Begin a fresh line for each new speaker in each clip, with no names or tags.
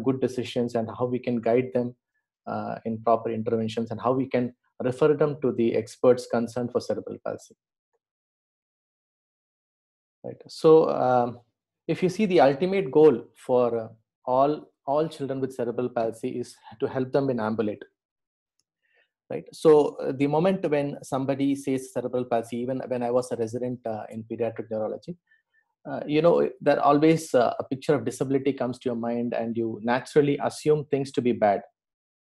good decisions and how we can guide them in proper interventions and how we can refer them to the experts concerned for cerebral palsy. Right. So if you see, the ultimate goal for all children with cerebral palsy is to help them in ambulate. Right. So the moment when somebody says cerebral palsy, even when I was a resident in pediatric neurology, there always a picture of disability comes to your mind, and you naturally assume things to be bad.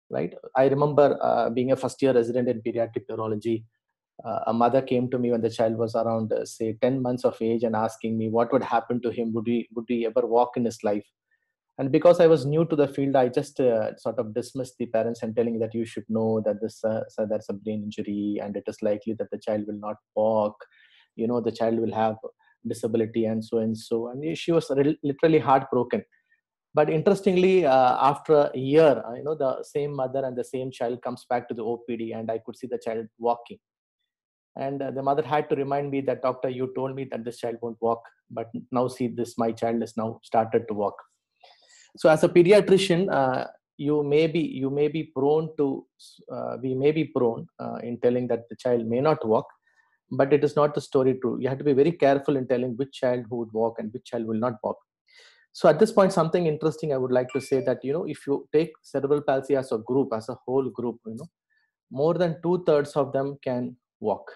Right. I remember being a first-year resident in pediatric neurology. A mother came to me when the child was around, say, 10 months of age, and asking me what would happen to him. Would he ever walk in his life? And because I was new to the field, I just sort of dismissed the parents and telling that you should know that so that's a brain injury, and it is likely that the child will not walk. The child will have disability and so and so. And she was literally heartbroken. But interestingly, after a year, the same mother and the same child comes back to the OPD, and I could see the child walking. And the mother had to remind me that, doctor, you told me that this child won't walk, but now see this, my child is now started to walk. So as a pediatrician, we may be prone in telling that the child may not walk, but it is not the story true. You have to be very careful in telling which child who would walk and which child will not walk. So at this point, something interesting I would like to say that, if you take cerebral palsy as a group, as a whole group, more than 2/3 of them can walk.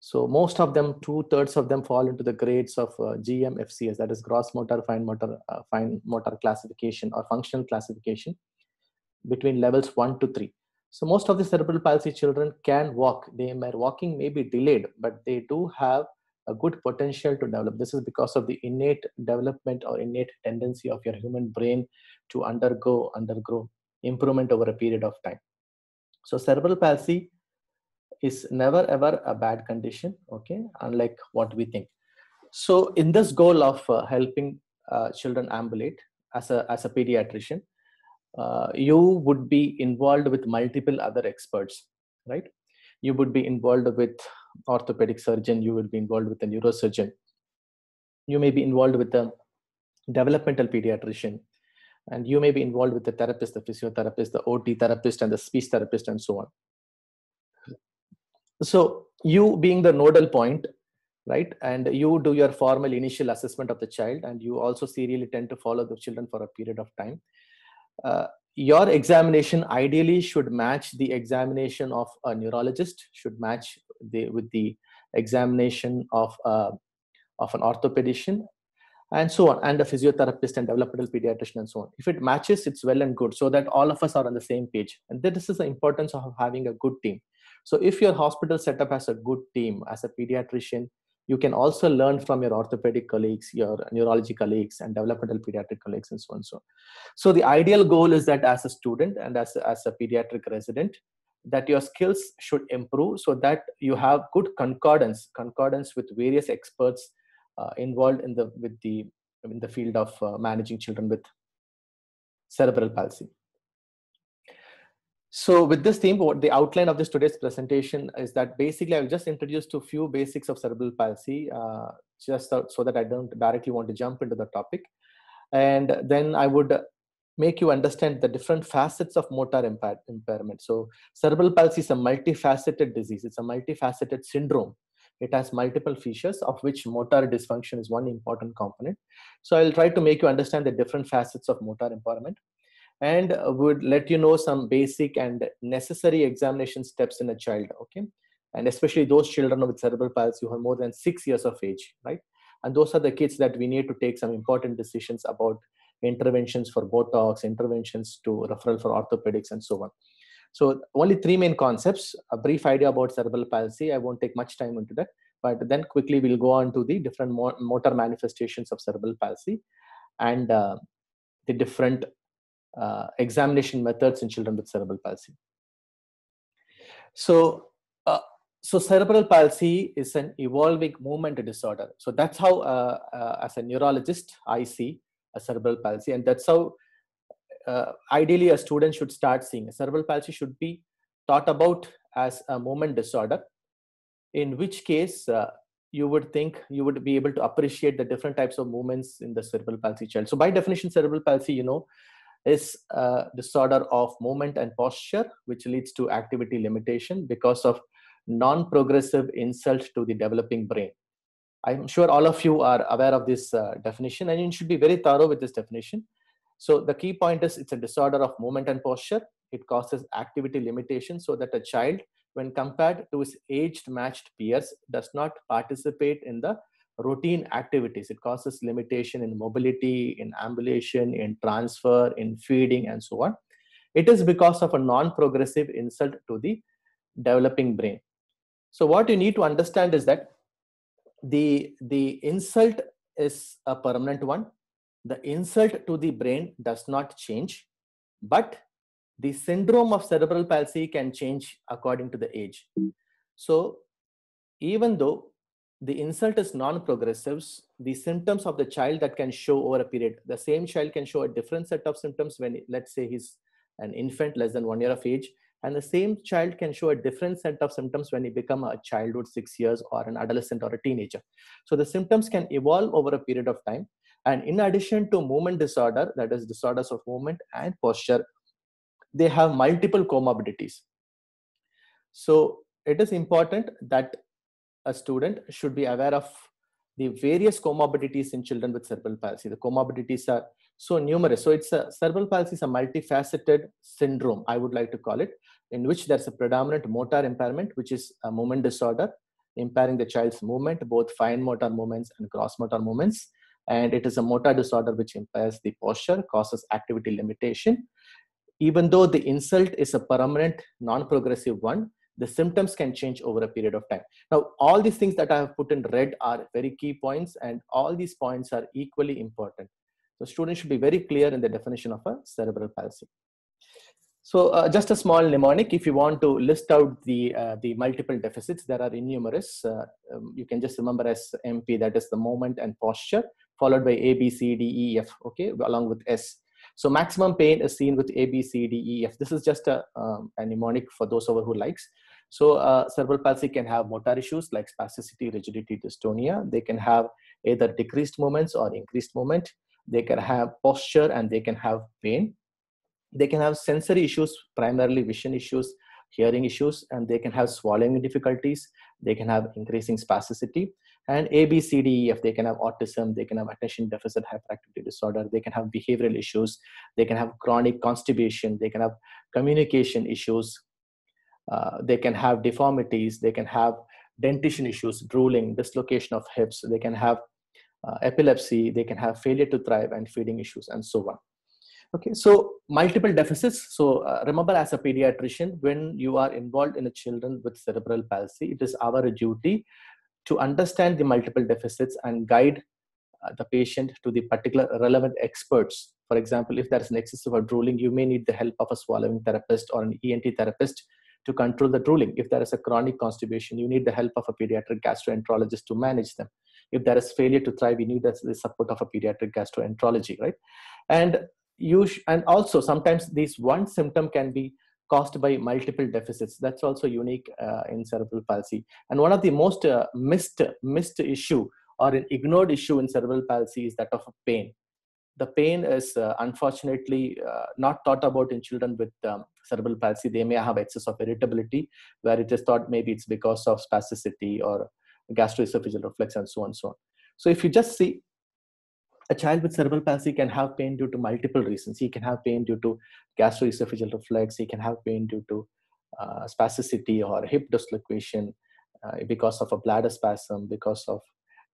So most of them, 2/3 of them fall into the grades of GMFCS, that is gross motor, fine motor classification or functional classification, between levels 1 to 3. So most of the cerebral palsy children can walk. Their walking may be delayed, but they do have a good potential to develop. This is because of the innate development or innate tendency of your human brain to undergo improvement over a period of time. So cerebral palsy is never ever a bad condition, okay, unlike what we think. So in this goal of helping children ambulate, as a pediatrician, you would be involved with multiple other experts, right? You would be involved with orthopedic surgeon, you will be involved with a neurosurgeon, you may be involved with a developmental pediatrician, and you may be involved with the therapist, the physiotherapist, the OT therapist, and the speech therapist, and so on. So you being the nodal point, right, and you do your formal initial assessment of the child, and you also serially tend to follow the children for a period of time. Your examination ideally should match the examination of a neurologist, should match with the examination of an orthopedician, and so on, and a physiotherapist and developmental pediatrician, and so on. If it matches, it's well and good, so that all of us are on the same page. And this is the importance of having a good team. So if your hospital setup has a good team, as a pediatrician, you can also learn from your orthopedic colleagues, your neurology colleagues, and developmental pediatric colleagues, and so on and so on. So the ideal goal is that as a student and as a pediatric resident, that your skills should improve, so that you have good concordance with various experts involved in the field of managing children with cerebral palsy. So with this theme, the outline of this today's presentation is that basically I'll just introduce to a few basics of cerebral palsy, just so that I don't directly want to jump into the topic. And then I would make you understand the different facets of motor impairment. So cerebral palsy is a multifaceted disease. It's a multifaceted syndrome. It has multiple features, of which motor dysfunction is one important component. So I'll try to make you understand the different facets of motor impairment, and would let you know some basic and necessary examination steps in a child, okay? And especially those children with cerebral palsy who are more than 6 years of age, right? And those are the kids that we need to take some important decisions about interventions for Botox, interventions to referral for orthopedics, and so on. So only 3 main concepts, a brief idea about cerebral palsy. I won't take much time into that, but then quickly we'll go on to the different motor manifestations of cerebral palsy, and the different examination methods in children with cerebral palsy. So cerebral palsy is an evolving movement disorder. So that's how, as a neurologist, I see a cerebral palsy, and that's how ideally a student should start seeing. Cerebral palsy should be thought about as a movement disorder, in which case you would think you would be able to appreciate the different types of movements in the cerebral palsy child. So by definition, cerebral palsy, is a disorder of movement and posture, which leads to activity limitation because of non-progressive insult to the developing brain. I'm sure all of you are aware of this definition, and you should be very thorough with this definition. So the key point is it's a disorder of movement and posture. It causes activity limitation so that a child, when compared to his aged matched peers, does not participate in the routine activities. It causes limitation in mobility, in ambulation, in transfer, in feeding, and so on. It is because of a non-progressive insult to the developing brain. So what you need to understand is that the insult is a permanent one. The insult to the brain does not change, but the syndrome of cerebral palsy can change according to the age. So even though the insult is non-progressive, the symptoms of the child that can show over a period, the same child can show a different set of symptoms when, let's say, he's an infant less than 1 year of age, and the same child can show a different set of symptoms when he become a childhood 6 years or an adolescent or a teenager. So the symptoms can evolve over a period of time. And in addition to movement disorder, that is disorders of movement and posture, they have multiple comorbidities. So it is important that a student should be aware of the various comorbidities in children with cerebral palsy. The comorbidities are so numerous. So cerebral palsy is a multifaceted syndrome, I would like to call it, in which there's a predominant motor impairment, which is a movement disorder, impairing the child's movement, both fine motor movements and gross motor movements. And it is a motor disorder which impairs the posture, causes activity limitation. Even though the insult is a permanent, non-progressive one, the symptoms can change over a period of time. Now, all these things that I have put in red are very key points, and all these points are equally important. So students should be very clear in the definition of a cerebral palsy. So just a small mnemonic, if you want to list out the multiple deficits, there are innumerous. You can just remember as MP, that is the movement and posture, followed by A, B, C, D, E, F, okay, along with S. So maximum pain is seen with A, B, C, D, E, F. This is just a mnemonic for those over who likes. So cerebral palsy can have motor issues like spasticity, rigidity, dystonia. They can have either decreased movements or increased movement. They can have posture and they can have pain. They can have sensory issues, primarily vision issues, hearing issues, and they can have swallowing difficulties. They can have increasing spasticity. And A, B, C, D, E, F, they can have autism, they can have attention deficit hyperactivity disorder, they can have behavioral issues, they can have chronic constipation, they can have communication issues, they can have deformities, they can have dentition issues, drooling, dislocation of hips, they can have epilepsy, they can have failure to thrive and feeding issues, and so on. Okay, so multiple deficits. So remember, as a pediatrician, when you are involved in a children with cerebral palsy, it is our duty to understand the multiple deficits and guide the patient to the particular relevant experts. For example, if there is an excessive drooling, you may need the help of a swallowing therapist or an ENT therapist to control the drooling. If there is a chronic constipation, you need the help of a pediatric gastroenterologist to manage them. If there is failure to thrive, you need the support of a pediatric gastroenterology, right? And also sometimes this one symptom can be caused by multiple deficits. That's also unique in cerebral palsy. And one of the most missed issue or an ignored issue in cerebral palsy is that of pain. The pain is unfortunately not thought about in children with cerebral palsy. They may have excess of irritability, where it is thought maybe it's because of spasticity or gastroesophageal reflux and so on and so on. So if you just see, a child with cerebral palsy can have pain due to multiple reasons. He can have pain due to gastroesophageal reflux. He can have pain due to spasticity or hip dislocation, because of a bladder spasm, because of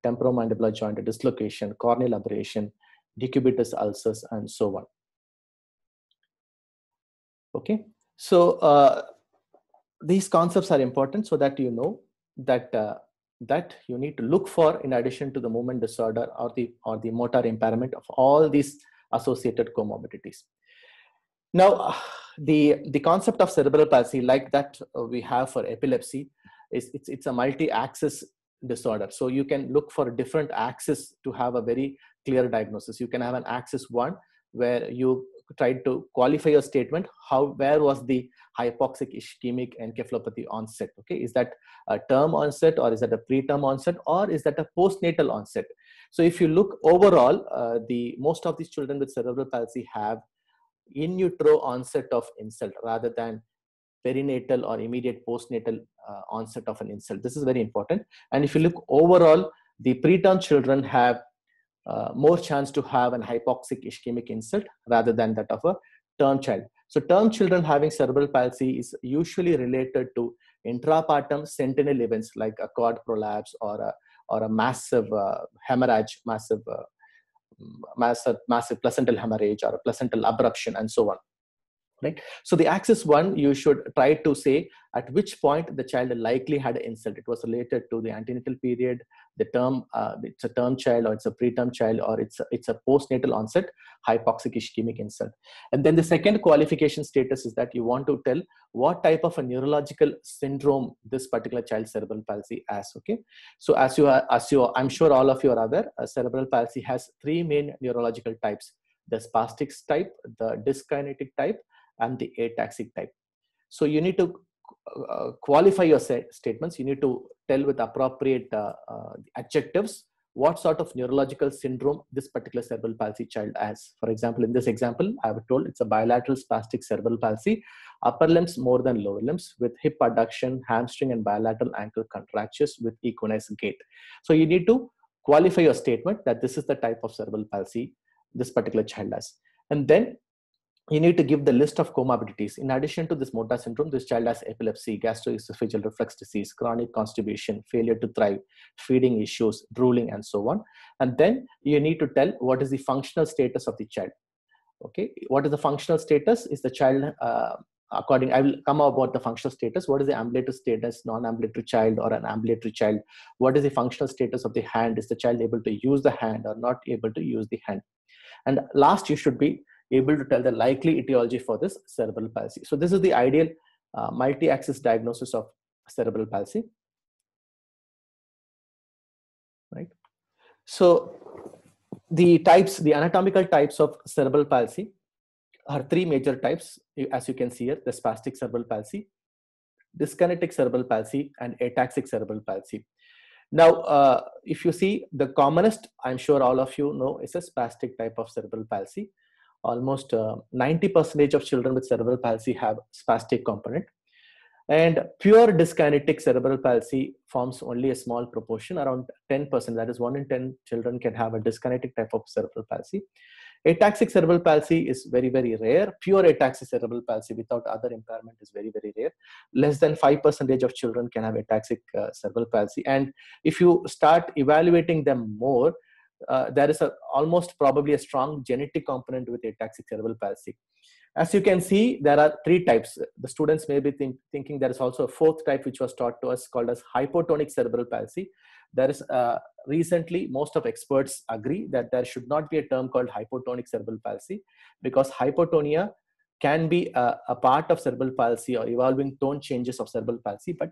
temporomandibular joint dislocation, corneal aberration, decubitus ulcers, and so on. Okay, so these concepts are important so that you know that that you need to look for, in addition to the movement disorder or the motor impairment, of all these associated comorbidities. Now, the concept of cerebral palsy, like that we have for epilepsy, is it's a multi-axis disorder. So you can look for different axes to have a very clear diagnosis. You can have an axis 1 where you try to qualify your statement. Where was the hypoxic ischemic encephalopathy onset? Okay, is that a term onset, or is that a preterm onset, or is that a postnatal onset? So if you look overall, most of these children with cerebral palsy have in utero onset of insult rather than perinatal or immediate postnatal onset of an insult. This is very important. And if you look overall, the preterm children have more chance to have an hypoxic ischemic insult rather than that of a term child. So term children having cerebral palsy is usually related to intrapartum sentinel events like a cord prolapse or a massive hemorrhage, massive placental hemorrhage or a placental abruption and so on. Right. So the axis 1, you should try to say at which point the child likely had an insult. It was related to the antenatal period, the term, it's a term child, or it's a preterm child, or it's a postnatal onset hypoxic ischemic insult. And then the second qualification status is that you want to tell what type of a neurological syndrome this particular child's cerebral palsy has. Okay. So I'm sure all of you are aware, cerebral palsy has 3 main neurological types: the spastic type, the dyskinetic type, and the ataxic type. So you need to qualify your statements. You need to tell with appropriate adjectives what sort of neurological syndrome this particular cerebral palsy child has. For example, in this example, I have told it's a bilateral spastic cerebral palsy, upper limbs more than lower limbs, with hip adduction, hamstring and bilateral ankle contractures with equinus gait. So you need to qualify your statement that this is the type of cerebral palsy this particular child has. And then you need to give the list of comorbidities. In addition to this motor syndrome, this child has epilepsy, gastroesophageal reflux disease, chronic constipation, failure to thrive, feeding issues, drooling, and so on. And then you need to tell what is the functional status of the child. Okay, what is the functional status? Is the child, I will come about the functional status. What is the ambulatory status, non-ambulatory child or an ambulatory child? What is the functional status of the hand? Is the child able to use the hand or not able to use the hand? And last, you should be able to tell the likely etiology for this cerebral palsy. So this is the ideal multi-axis diagnosis of cerebral palsy. Right. So the anatomical types of cerebral palsy are 3 major types, as you can see here: the spastic cerebral palsy, dyskinetic cerebral palsy, and ataxic cerebral palsy. Now, if you see, the commonest, I'm sure all of you know, is a spastic type of cerebral palsy. Almost 90% of children with cerebral palsy have spastic component. And pure dyskinetic cerebral palsy forms only a small proportion, around 10%. That is 1 in 10 children can have a dyskinetic type of cerebral palsy. Ataxic cerebral palsy is very, very rare. Pure ataxic cerebral palsy without other impairment is very, very rare. Less than 5% of children can have ataxic cerebral palsy. And if you start evaluating them more, there is almost probably a strong genetic component with ataxic cerebral palsy. As you can see, there are 3 types. The students may be thinking there is also a 4th type which was taught to us called as hypotonic cerebral palsy. There is recently, most of experts agree that there should not be a term called hypotonic cerebral palsy, because hypotonia can be a part of cerebral palsy or evolving tone changes of cerebral palsy, but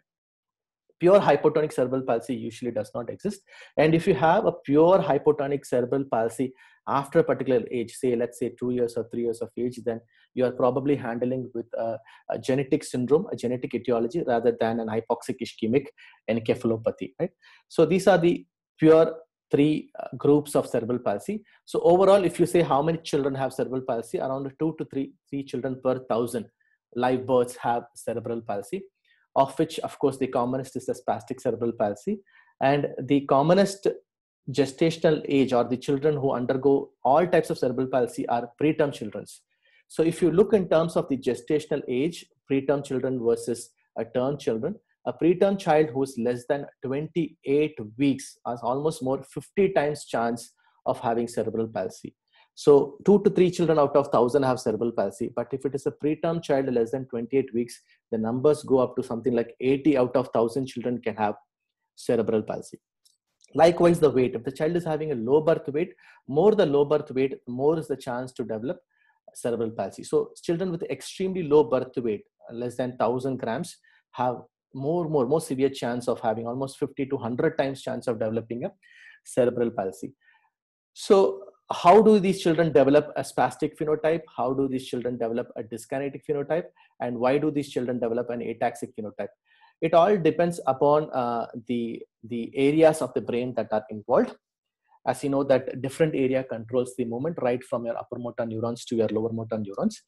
pure hypotonic cerebral palsy usually does not exist. And if you have a pure hypotonic cerebral palsy after a particular age, say let's say 2 years or 3 years of age, then you are probably handling with a genetic syndrome, a genetic etiology, rather than an hypoxic ischemic encephalopathy, right? So these are the pure 3 groups of cerebral palsy. So overall, if you say how many children have cerebral palsy, around 2 to 3 children per 1,000 live births have cerebral palsy, of which, of course, the commonest is the spastic cerebral palsy. And the commonest gestational age, or the children who undergo all types of cerebral palsy, are preterm children. So if you look in terms of the gestational age, preterm children versus a term children, a preterm child who is less than 28 weeks has almost more 50 times chance of having cerebral palsy. So 2 to 3 children out of 1,000 have cerebral palsy. But if it is a preterm child less than 28 weeks, the numbers go up to something like 80 out of 1,000 children can have cerebral palsy. Likewise, the weight. If the child is having a low birth weight, more the low birth weight, more is the chance to develop cerebral palsy. So children with extremely low birth weight, less than 1,000 grams, have more severe chance of having almost 50 to 100 times chance of developing a cerebral palsy. So how do these children develop a spastic phenotype? How do these children develop a dyskinetic phenotype? And why do these children develop an ataxic phenotype? It all depends upon the areas of the brain that are involved. as you know that different area controls the movement right from your upper motor neurons to your lower motor neurons.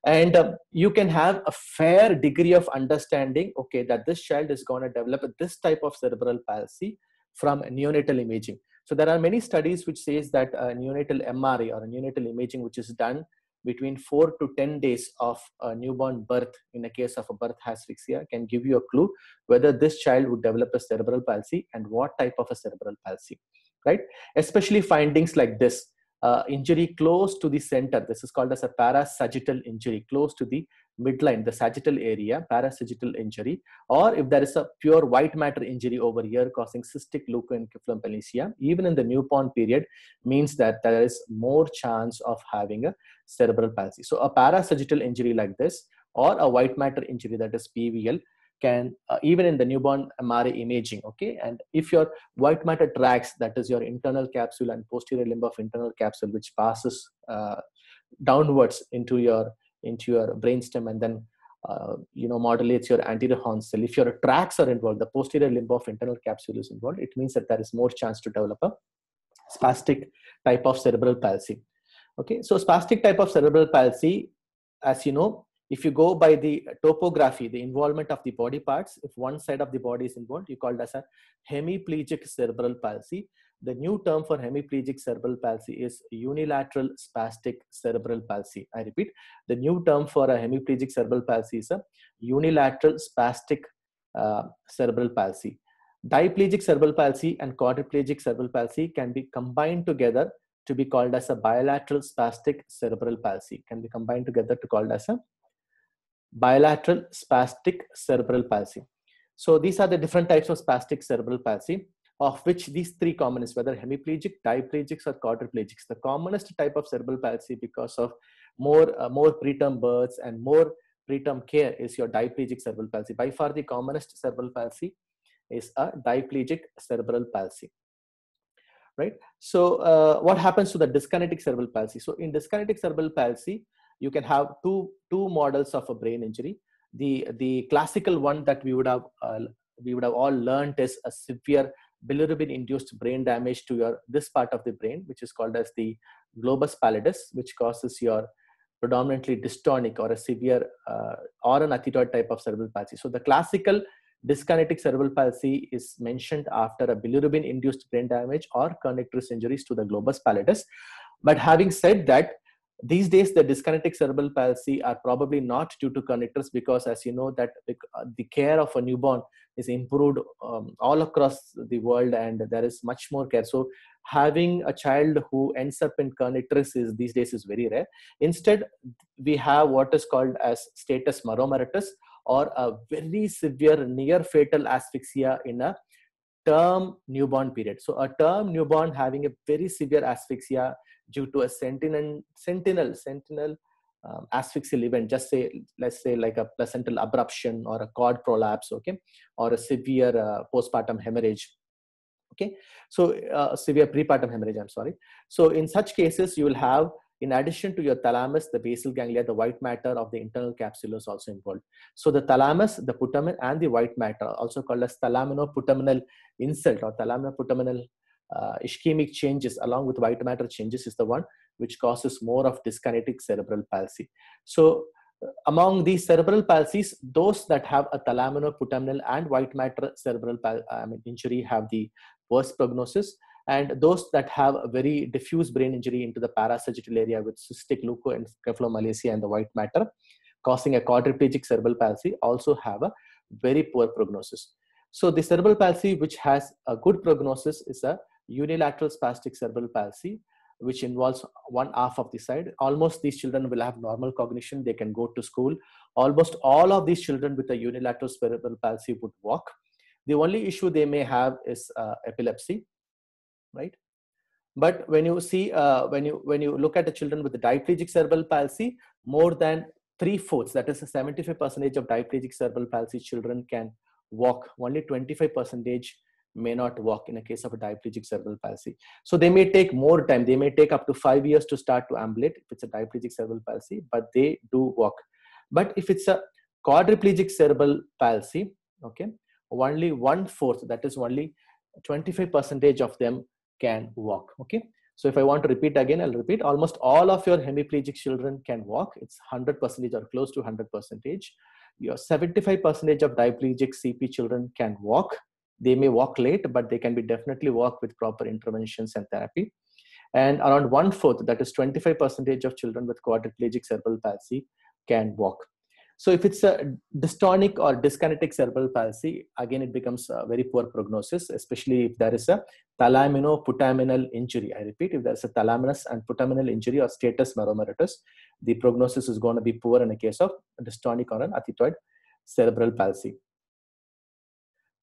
And you can have a fair degree of understanding, okay, that this child is going to develop this type of cerebral palsy from neonatal imaging. So there are many studies which says that neonatal MRI or neonatal imaging, which is done between 4 to 10 days of a newborn birth in a case of a birth asphyxia, can give you a clue whether this child would develop a cerebral palsy and what type of a cerebral palsy, right? Especially findings like this, injury close to the center. This is called as a parasagittal injury, close to the midline, the sagittal area, parasagittal injury. Or if there is a pure white matter injury over here causing cystic leukoencephalomalacia, even in the newborn period, means that there is more chance of having a cerebral palsy. So a parasagittal injury like this, or a white matter injury, that is PVL, can even in the newborn MRI imaging, okay. And if your white matter tracts, that is your internal capsule and posterior limb of internal capsule, which passes downwards into your brainstem and then modulates your anterior horn cell. If your tracts are involved, the posterior limb of internal capsule is involved, it means that there is more chance to develop a spastic type of cerebral palsy. Okay, so spastic type of cerebral palsy, as you know, if you go by the topography, the involvement of the body parts, if one side of the body is involved, you call it as a hemiplegic cerebral palsy. The new term for hemiplegic cerebral palsy is unilateral spastic cerebral palsy. I repeat, the new term for a hemiplegic cerebral palsy is a unilateral spastic cerebral palsy. Diplegic cerebral palsy and quadriplegic cerebral palsy can be combined together to be called as a bilateral spastic cerebral palsy. Can be combined together to called as a bilateral spastic cerebral palsy. So these are the different types of spastic cerebral palsy, of which these three commonest, whether hemiplegic, diplegics, or quadriplegics. The commonest type of cerebral palsy, because of more preterm births and more preterm care, is your diplegic cerebral palsy. By far the commonest cerebral palsy is a diplegic cerebral palsy, right? So what happens to the dyskinetic cerebral palsy? So in dyskinetic cerebral palsy, you can have two models of a brain injury. The classical one that we would have all learned is a severe bilirubin induced brain damage to this part of the brain, which is called as the globus pallidus, which causes your predominantly dystonic or a severe or an athetoid type of cerebral palsy. So the classical dyskinetic cerebral palsy is mentioned after a bilirubin induced brain damage or kernicterus injuries to the globus pallidus. But having said that, these days the dyskinetic cerebral palsy are probably not due to kernicterus, because as you know that the care of a newborn is improved all across the world and there is much more care. So having a child who ends up in kernicterus these days is very rare. Instead, we have what is called as status moromartus, or a very severe near fatal asphyxia in a term newborn period. So a term newborn having a very severe asphyxia due to a sentinel asphyxial event, let's say like a placental abruption or a cord prolapse, okay, or a severe postpartum hemorrhage, okay. So severe prepartum hemorrhage, I'm sorry. So in such cases, you will have, in addition to your thalamus, the basal ganglia, the white matter of the internal capsule is also involved. So the thalamus, the putamen, and the white matter, also called as thalamino-putaminal insult or thalamino-putaminal ischemic changes along with white matter changes, is the one which causes more of dyskinetic cerebral palsy. So among these cerebral palsies, those that have a thalamino-putaminal and white matter cerebral injury have the worst prognosis, and those that have a very diffuse brain injury into the parasagittal area with cystic leukoencephalomalacia and the white matter causing a quadriplegic cerebral palsy also have a very poor prognosis. So the cerebral palsy which has a good prognosis is a unilateral spastic cerebral palsy, which involves one half of the side. Almost these children will have normal cognition. They can go to school. Almost all of these children with a unilateral cerebral palsy would walk. The only issue they may have is epilepsy, right? But when you see, when you look at the children with the diplegic cerebral palsy, more than 3/4, that is 75% of diplegic cerebral palsy children can walk. Only 25% may not walk in a case of a diplegic cerebral palsy. So they may take more time. They may take up to 5 years to start to ambulate if it's a diplegic cerebral palsy, but they do walk. But if it's a quadriplegic cerebral palsy, okay, only 1/4, that is only 25% of them can walk. Okay. So if I want to repeat again, I'll repeat. Almost all of your hemiplegic children can walk. It's 100% or close to 100%. Your 75% of diplegic CP children can walk. They may walk late, but they can be definitely walk with proper interventions and therapy. And around 1/4, that is 25% of children with quadriplegic cerebral palsy can walk. So if it's a dystonic or dyskinetic cerebral palsy, again, it becomes a very poor prognosis, especially if there is a thalamino-putaminal injury. I repeat, if there's a thalaminous and putaminal injury or status meromeritus, the prognosis is going to be poor in a case of dystonic or an athetoid cerebral palsy.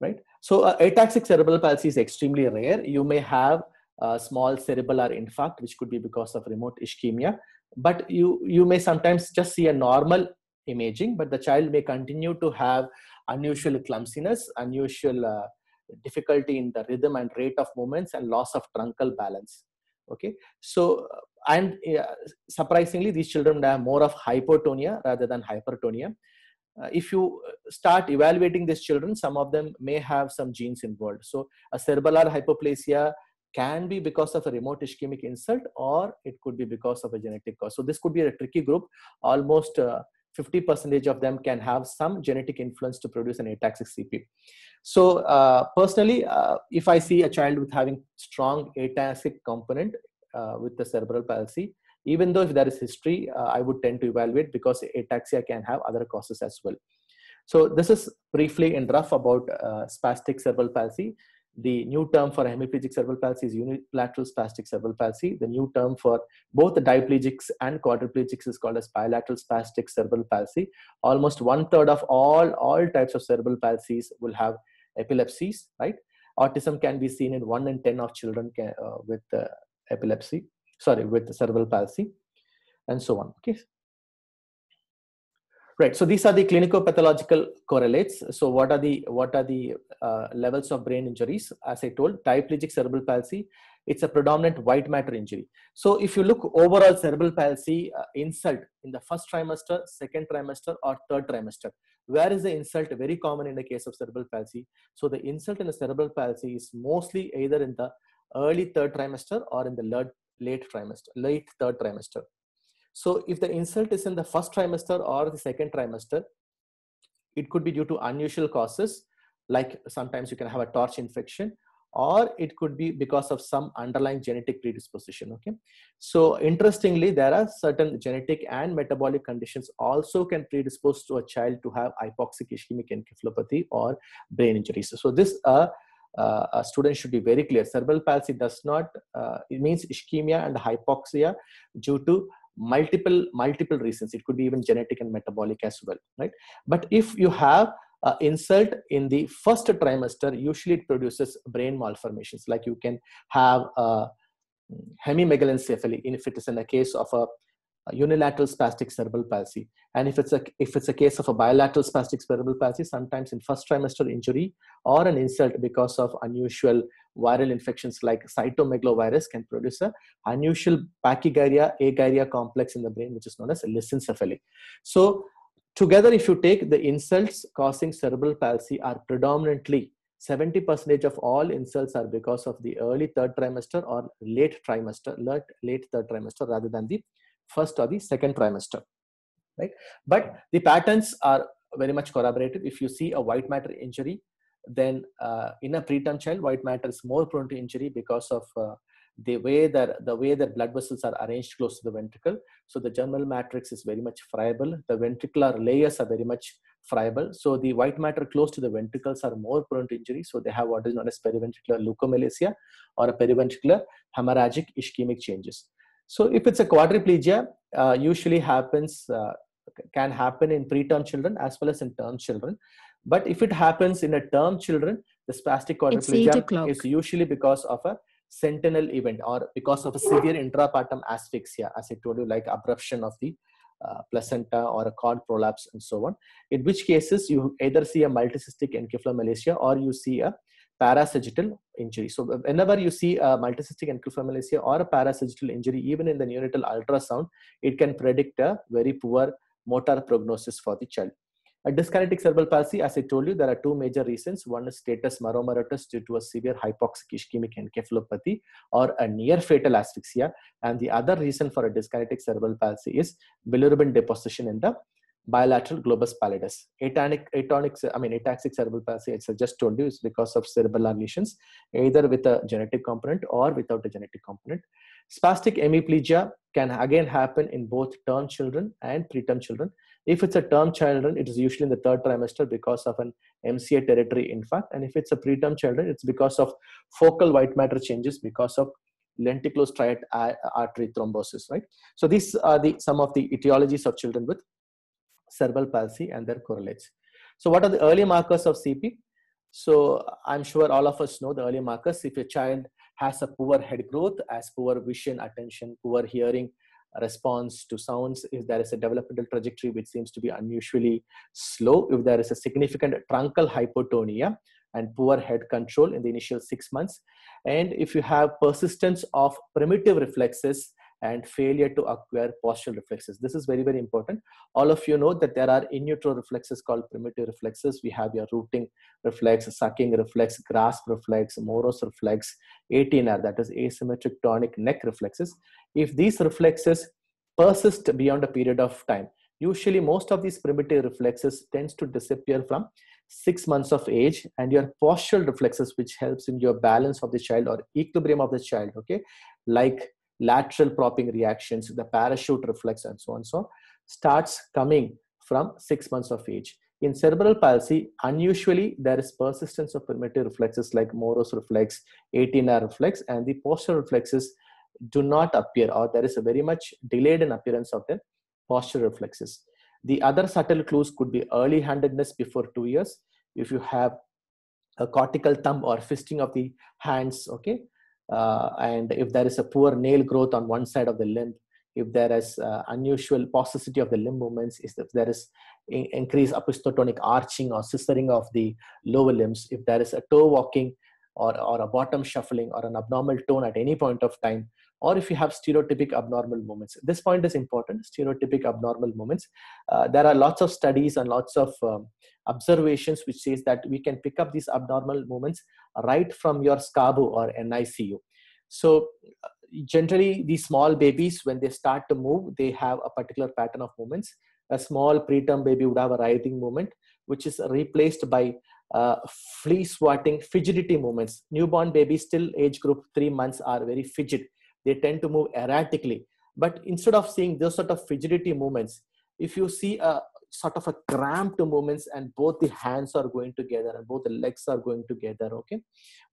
Right? So ataxic cerebral palsy is extremely rare. You may have a small cerebellar infarct, which could be because of remote ischemia, but you may sometimes just see a normal imaging, but the child may continue to have unusual clumsiness, unusual difficulty in the rhythm and rate of movements, and loss of truncal balance. Okay, so and surprisingly, these children have more of hypotonia rather than hypertonia. If you start evaluating these children, some of them may have some genes involved. So a cerebellar hypoplasia can be because of a remote ischemic insult, or it could be because of a genetic cause. So this could be a tricky group. Almost 50% of them can have some genetic influence to produce an ataxic CP. So personally, if I see a child with having strong ataxic component with the cerebral palsy, even though if there is history, I would tend to evaluate, because ataxia can have other causes as well. So this is briefly in rough about spastic cerebral palsy. The new term for hemiplegic cerebral palsy is unilateral spastic cerebral palsy. The new term for both the diplegics and quadriplegics is called as bilateral spastic cerebral palsy. Almost 1/3 of all types of cerebral palsies will have epilepsies, right? Autism can be seen in 1 in 10 of children with epilepsy. Sorry, with the cerebral palsy, and so on. Okay. Right. So these are the clinico-pathological correlates. So what are the levels of brain injuries? As I told, diplegic cerebral palsy, it's a predominant white matter injury. So if you look overall cerebral palsy insult in the first trimester, second trimester, or third trimester, where is the insult? Very common in the case of cerebral palsy. So the insult in the cerebral palsy is mostly either in the early third trimester or in the late third trimester. So if the insult is in the first trimester or the second trimester, it could be due to unusual causes, like sometimes you can have a torch infection, or it could be because of some underlying genetic predisposition. Okay. So interestingly, there are certain genetic and metabolic conditions also can predispose to a child to have hypoxic ischemic encephalopathy or brain injuries. So this a student should be very clear. Cerebral palsy does not, it means ischemia and hypoxia due to multiple reasons. It could be even genetic and metabolic as well, right? But if you have insult in the first trimester, usually it produces brain malformations. Like you can have hemimegalencephaly if it is in a case of a unilateral spastic cerebral palsy, and if it's a case of a bilateral spastic cerebral palsy, sometimes in first trimester injury or an insult because of unusual viral infections like cytomegalovirus can produce a unusual pachygyria agyria complex in the brain, which is known as lissencephaly. So together, if you take the insults causing cerebral palsy are predominantly 70% of all insults are because of the early third trimester or late third trimester rather than the first or the second trimester, right? But the patterns are very much corroborated. If you see a white matter injury, then in a preterm child, white matter is more prone to injury because of the way that blood vessels are arranged close to the ventricle. So the germinal matrix is very much friable. The ventricular layers are very much friable. So the white matter close to the ventricles are more prone to injury. So they have what is known as periventricular leukomalacia or a periventricular hemorrhagic ischemic changes. So if it's a quadriplegia, usually can happen in preterm children as well as in term children. But if it happens in a term children, the spastic quadriplegia is usually because of a sentinel event or because of a severe intrapartum asphyxia, as I told you, like abruption of the placenta or a cord prolapse and so on. In which cases you either see a multicystic encephalomalacia or you see a parasagittal injury. So whenever you see a multicystic encephalomalacia or a parasagittal injury, even in the neonatal ultrasound, it can predict a very poor motor prognosis for the child. A dyskinetic cerebral palsy, as I told you, there are two major reasons. One is status moromoratus due to a severe hypoxic ischemic encephalopathy or a near fatal asphyxia. And the other reason for a dyskinetic cerebral palsy is bilirubin deposition in the bilateral globus pallidus. Ataxic cerebral palsy, as I just told you, is because of cerebellar lesions, either with a genetic component or without a genetic component. Spastic hemiplegia can again happen in both term children and preterm children. If it's a term children, it is usually in the third trimester because of an MCA territory infarct. And if it's a preterm children, it's because of focal white matter changes because of lenticular striate artery thrombosis, right? So these are some of the etiologies of children with cerebral palsy and their correlates. So what are the early markers of CP? So I'm sure all of us know the early markers. If a child has a poor head growth, has poor vision, attention, poor hearing, response to sounds, if there is a developmental trajectory which seems to be unusually slow, if there is a significant truncal hypotonia and poor head control in the initial 6 months, and if you have persistence of primitive reflexes and failure to acquire postural reflexes. This is very, very important. All of you know that there are in utero reflexes called primitive reflexes. We have your rooting reflex, sucking reflex, grasp reflex, Morose reflex, ATNR, that is asymmetric tonic neck reflexes. If these reflexes persist beyond a period of time, usually most of these primitive reflexes tends to disappear from 6 months of age, and your postural reflexes, which helps in your balance of the child or equilibrium of the child, okay, like lateral propping reactions, the parachute reflex, and so on, so starts coming from 6 months of age. In cerebral palsy, unusually there is persistence of primitive reflexes like Morose reflex, ATNR reflex, and the postural reflexes do not appear, or there is a very much delayed in appearance of the postural reflexes. The other subtle clues could be early handedness before 2 years. If you have a cortical thumb or fisting of the hands, okay, and if there is a poor nail growth on one side of the limb, if there is unusual paucity of the limb movements, if there is increased opistotonic arching or scissoring of the lower limbs, if there is a toe walking or a bottom shuffling or an abnormal tone at any point of time, or if you have stereotypic abnormal movements. This point is important, stereotypic abnormal movements. There are lots of studies and lots of observations which says that we can pick up these abnormal movements right from your SCABU or NICU. So generally these small babies, when they start to move, they have a particular pattern of movements. A small preterm baby would have a writhing movement, which is replaced by flea swatting, fidgety movements. Newborn babies still age group 3 months are very fidget. They tend to move erratically. But instead of seeing those sort of fidgety movements, if you see a sort of a cramped movements and both the hands are going together and both the legs are going together, okay,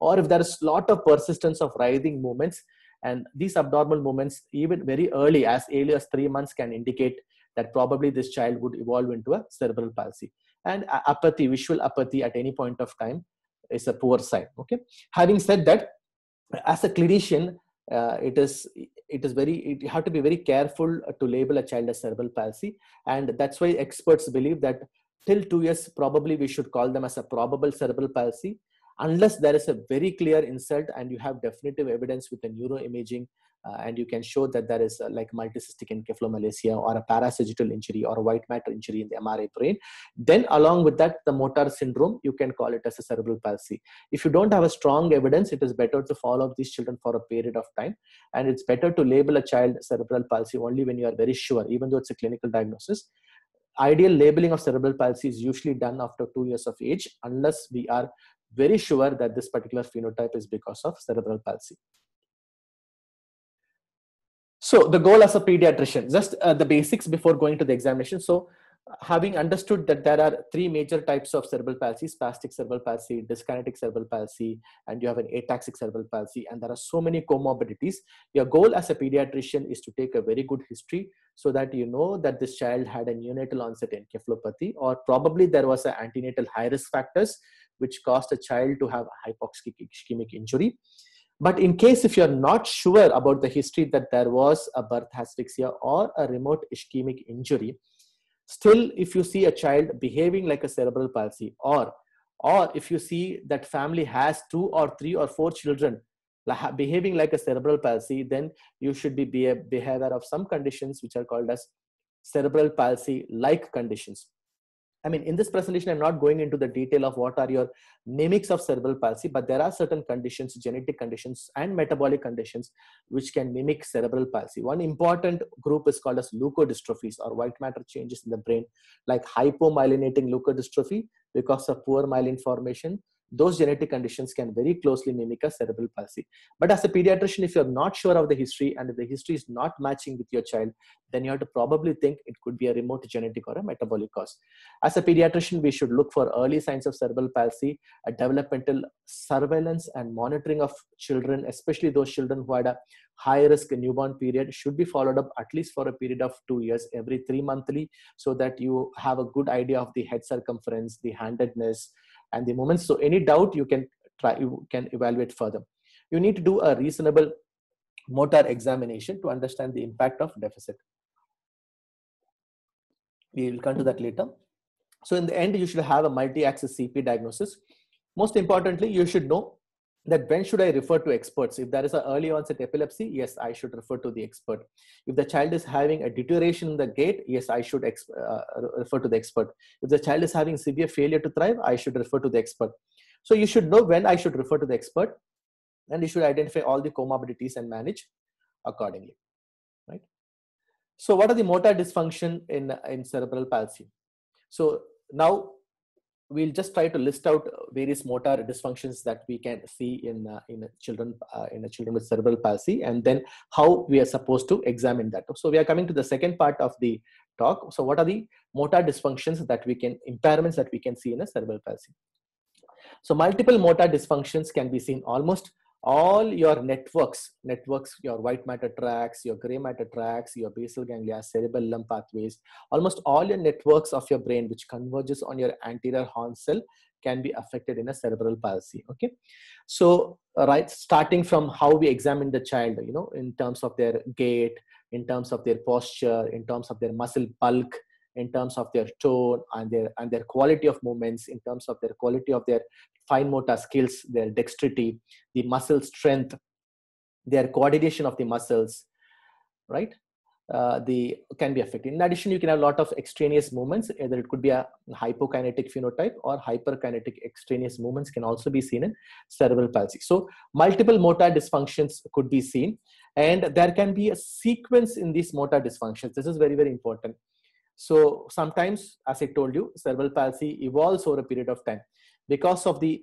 or if there is a lot of persistence of writhing movements, and these abnormal movements even very early as 3 months can indicate that probably this child would evolve into a cerebral palsy. And apathy, visual apathy at any point of time is a poor sign, okay. Having said that, as a clinician, you have to be very careful to label a child as cerebral palsy, and that's why experts believe that till 2 years probably we should call them as a probable cerebral palsy, unless there is a very clear insult and you have definitive evidence with a neuroimaging and you can show that there is like multicystic encephalomalacia or a parasagittal injury or a white matter injury in the MRI brain. Then along with that, the motor syndrome, you can call it as a cerebral palsy. If you don't have a strong evidence, it is better to follow up these children for a period of time. And it's better to label a child cerebral palsy only when you are very sure, even though it's a clinical diagnosis. Ideal labeling of cerebral palsy is usually done after 2 years of age, unless we are very sure that this particular phenotype is because of cerebral palsy. So the goal as a pediatrician, just the basics before going to the examination. So having understood that there are 3 major types of cerebral palsy: spastic cerebral palsy, dyskinetic cerebral palsy, and you have an ataxic cerebral palsy, and there are so many comorbidities. Your goal as a pediatrician is to take a very good history so that you know that this child had a neonatal onset encephalopathy, or probably there was an antenatal high risk factors which caused a child to have hypoxic ischemic injury. But in case if you're not sure about the history that there was a birth asphyxia or a remote ischemic injury, still if you see a child behaving like a cerebral palsy, or if you see that family has 2 or 3 or 4 children behaving like a cerebral palsy, then you should be aware of some conditions which are called as cerebral palsy like conditions. I mean, in this presentation, I'm not going into the detail of what are your mimics of cerebral palsy, but there are certain conditions, genetic conditions and metabolic conditions, which can mimic cerebral palsy. One important group is called as leukodystrophies, or white matter changes in the brain, like hypomyelinating leukodystrophy because of poor myelin formation. Those genetic conditions can very closely mimic a cerebral palsy. But as a pediatrician, if you're not sure of the history and if the history is not matching with your child, then you have to probably think it could be a remote genetic or a metabolic cause. As a pediatrician, we should look for early signs of cerebral palsy, a developmental surveillance and monitoring of children, especially those children who had a high risk newborn period, should be followed up at least for a period of 2 years, every 3 monthly, so that you have a good idea of the head circumference, the handedness, and the movements. So any doubt, you can evaluate further. You need to do a reasonable motor examination to understand the impact of deficit. We will come to that later. So in the end, you should have a multi-axis CP diagnosis. Most importantly, you should know that when should I refer to experts. If there is an early onset epilepsy, yes, I should refer to the expert. If the child is having a deterioration in the gait, yes, I should refer to the expert. If the child is having severe failure to thrive, I should refer to the expert. So you should know when I should refer to the expert, and you should identify all the comorbidities and manage accordingly, right? So what are the motor dysfunction in cerebral palsy? So now we'll just try to list out various motor dysfunctions that we can see in children with cerebral palsy, and then how we are supposed to examine that. So we are coming to the second part of the talk. So what are the motor dysfunctions impairments that we can see in a cerebral palsy? So multiple motor dysfunctions can be seen. Almost all your networks, your white matter tracts, your gray matter tracts, your basal ganglia, cerebellum pathways, almost all your networks of your brain which converges on your anterior horn cell can be affected in a cerebral palsy. Okay, so right, starting from how we examine the child, in terms of their gait, in terms of their posture, in terms of their muscle bulk, in terms of their tone and their quality of movements, in terms of their quality of their fine motor skills, their dexterity, the muscle strength, their coordination of the muscles, right? Can be affected. In addition, you can have a lot of extraneous movements. Either it could be a hypokinetic phenotype or hyperkinetic extraneous movements can also be seen in cerebral palsy. So multiple motor dysfunctions could be seen, and there can be a sequence in these motor dysfunctions. This is very, very important. So sometimes, as I told you, cerebral palsy evolves over a period of time because of the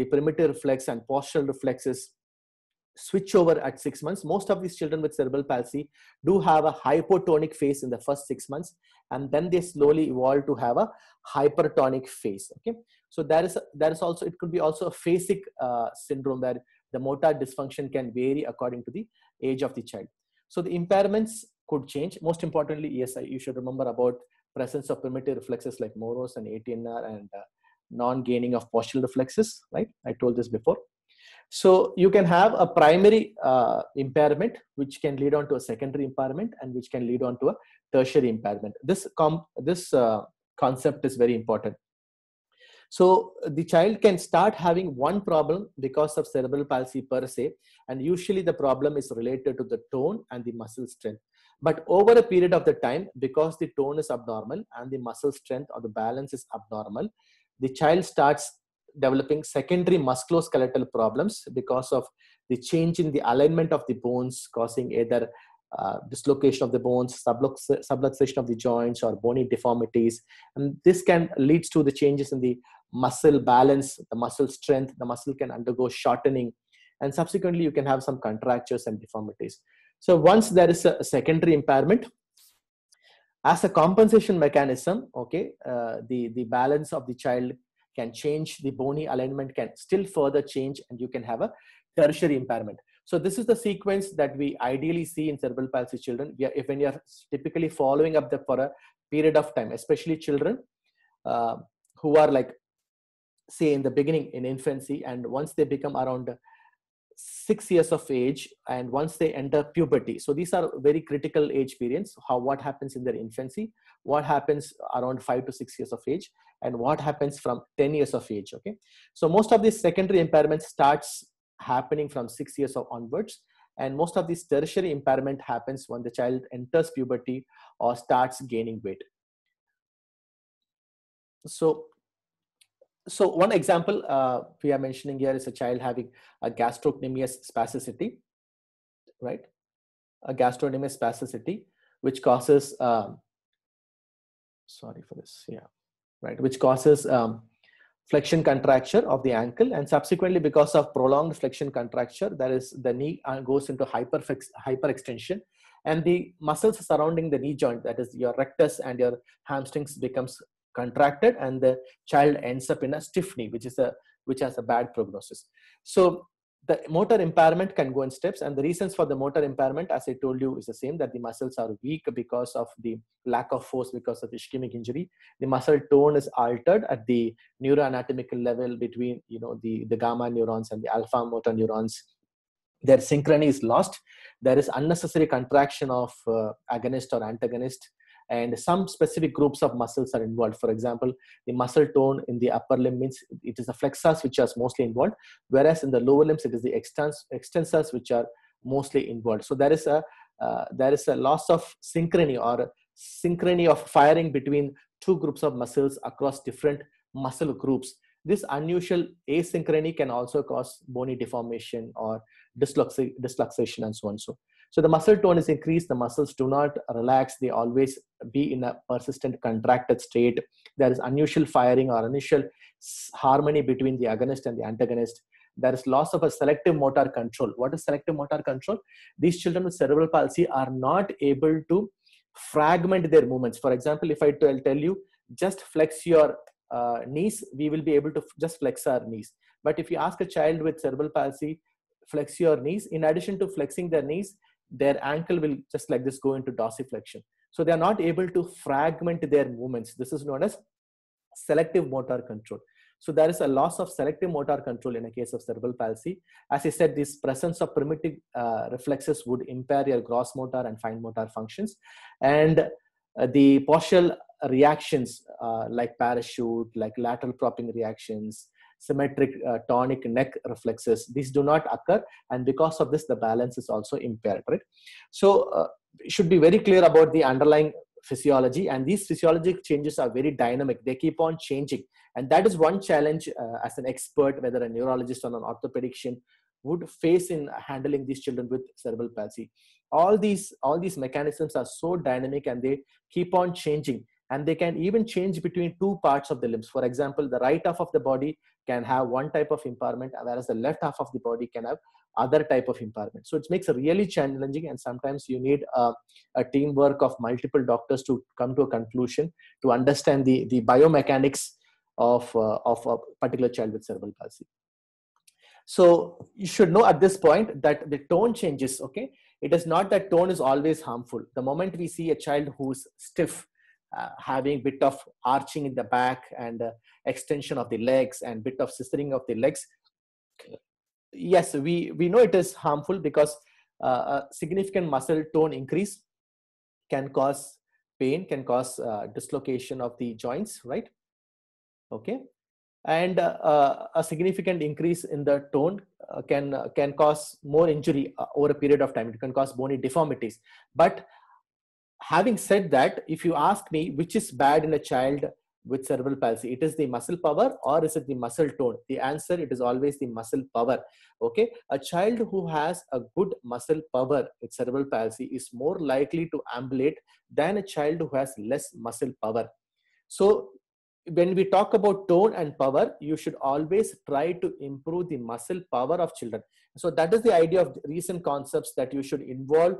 primitive reflex and postural reflexes switch over at 6 months. Most of these children with cerebral palsy do have a hypotonic phase in the first 6 months, and then they slowly evolve to have a hypertonic phase. Okay, so there is also, it could be also a phasic syndrome where the motor dysfunction can vary according to the age of the child. So the impairments could change. Most importantly, yes, you should remember about presence of primitive reflexes like Morose and ATNR, and non-gaining of postural reflexes, right? I told this before. So you can have a primary impairment, which can lead on to a secondary impairment, and which can lead on to a tertiary impairment. This concept is very important. So the child can start having one problem because of cerebral palsy per se, and usually the problem is related to the tone and the muscle strength. But over a period of the time, because the tone is abnormal and the muscle strength or the balance is abnormal, the child starts developing secondary musculoskeletal problems because of the change in the alignment of the bones, causing either dislocation of the bones, subluxation of the joints, or bony deformities. And this can lead to the changes in the muscle balance, the muscle strength. The muscle can undergo shortening, and subsequently you can have some contractures and deformities. So once there is a secondary impairment, as a compensation mechanism, okay, the balance of the child can change, the bony alignment can still further change, and you can have a tertiary impairment. So this is the sequence that we ideally see in cerebral palsy children. When you are typically following up for a period of time, especially children who are like, say, in the beginning in infancy, and once they become around 6 years of age, and once they enter puberty. So these are very critical age periods. What happens in their infancy, what happens around 5 to 6 years of age, and what happens from 10 years of age. Okay, so most of these secondary impairments starts happening from 6 years onwards, and most of this tertiary impairment happens when the child enters puberty or starts gaining weight. So, so one example we are mentioning here is a child having a gastrocnemius spasticity, right? A gastrocnemius spasticity, which causes, sorry for this, yeah, right, which causes flexion contracture of the ankle, and subsequently because of prolonged flexion contracture, there is the knee goes into hyperextension, and the muscles surrounding the knee joint, that is your rectus and your hamstrings, becomes contracted, and the child ends up in a stiff knee, which has a bad prognosis. So the motor impairment can go in steps, and the reasons for the motor impairment, as I told you, is the same, that the muscles are weak because of the lack of force because of ischemic injury. The muscle tone is altered at the neuroanatomical level between, you know, the gamma neurons and the alpha motor neurons. Their synchrony is lost. There is unnecessary contraction of agonist or antagonist, and some specific groups of muscles are involved. For example, the muscle tone in the upper limb means it is the flexors which are mostly involved, whereas in the lower limbs it is the extensors which are mostly involved. So there is a loss of synchrony, or synchrony of firing between two groups of muscles across different muscle groups. This unusual asynchrony can also cause bony deformation or dislocation and so on. So the muscle tone is increased, the muscles do not relax, they always be in a persistent contracted state. There is unusual firing or unusual harmony between the agonist and the antagonist. There is loss of a selective motor control. What is selective motor control? These children with cerebral palsy are not able to fragment their movements. For example, if I tell you, just flex your knees, we will be able to just flex our knees. But if you ask a child with cerebral palsy, flex your knees, in addition to flexing their knees, their ankle will just like this go into dorsiflexion. So they are not able to fragment their movements. This is known as selective motor control. So there is a loss of selective motor control in a case of cerebral palsy. As I said, this presence of primitive reflexes would impair your gross motor and fine motor functions. And the postural reactions like parachute, like lateral propping reactions, symmetric tonic neck reflexes, these do not occur, and because of this the balance is also impaired, right? So should be very clear about the underlying physiology, and these physiologic changes are very dynamic, they keep on changing, and that is one challenge as an expert, whether a neurologist or an orthopedician, would face in handling these children with cerebral palsy. All these mechanisms are so dynamic, and they keep on changing, and they can even change between two parts of the limbs. For example, the right half of the body can have one type of impairment, whereas the left half of the body can have other type of impairment. So it makes it really challenging, and sometimes you need a teamwork of multiple doctors to come to a conclusion to understand the biomechanics of a particular child with cerebral palsy. So you should know at this point that the tone changes, okay? It is not that tone is always harmful. The moment we see a child who's stiff, having bit of arching in the back and extension of the legs and bit of scissoring of the legs, yes, we know it is harmful, because a significant muscle tone increase can cause pain, can cause dislocation of the joints, right? Okay. And a significant increase in the tone can cause more injury over a period of time. It can cause bony deformities. But having said that, if you ask me which is bad in a child with cerebral palsy, it is the muscle power or is it the muscle tone? The answer, it is always the muscle power. Okay, a child who has a good muscle power with cerebral palsy is more likely to ambulate than a child who has less muscle power. So when we talk about tone and power, you should always try to improve the muscle power of children. So that is the idea of recent concepts, that you should involve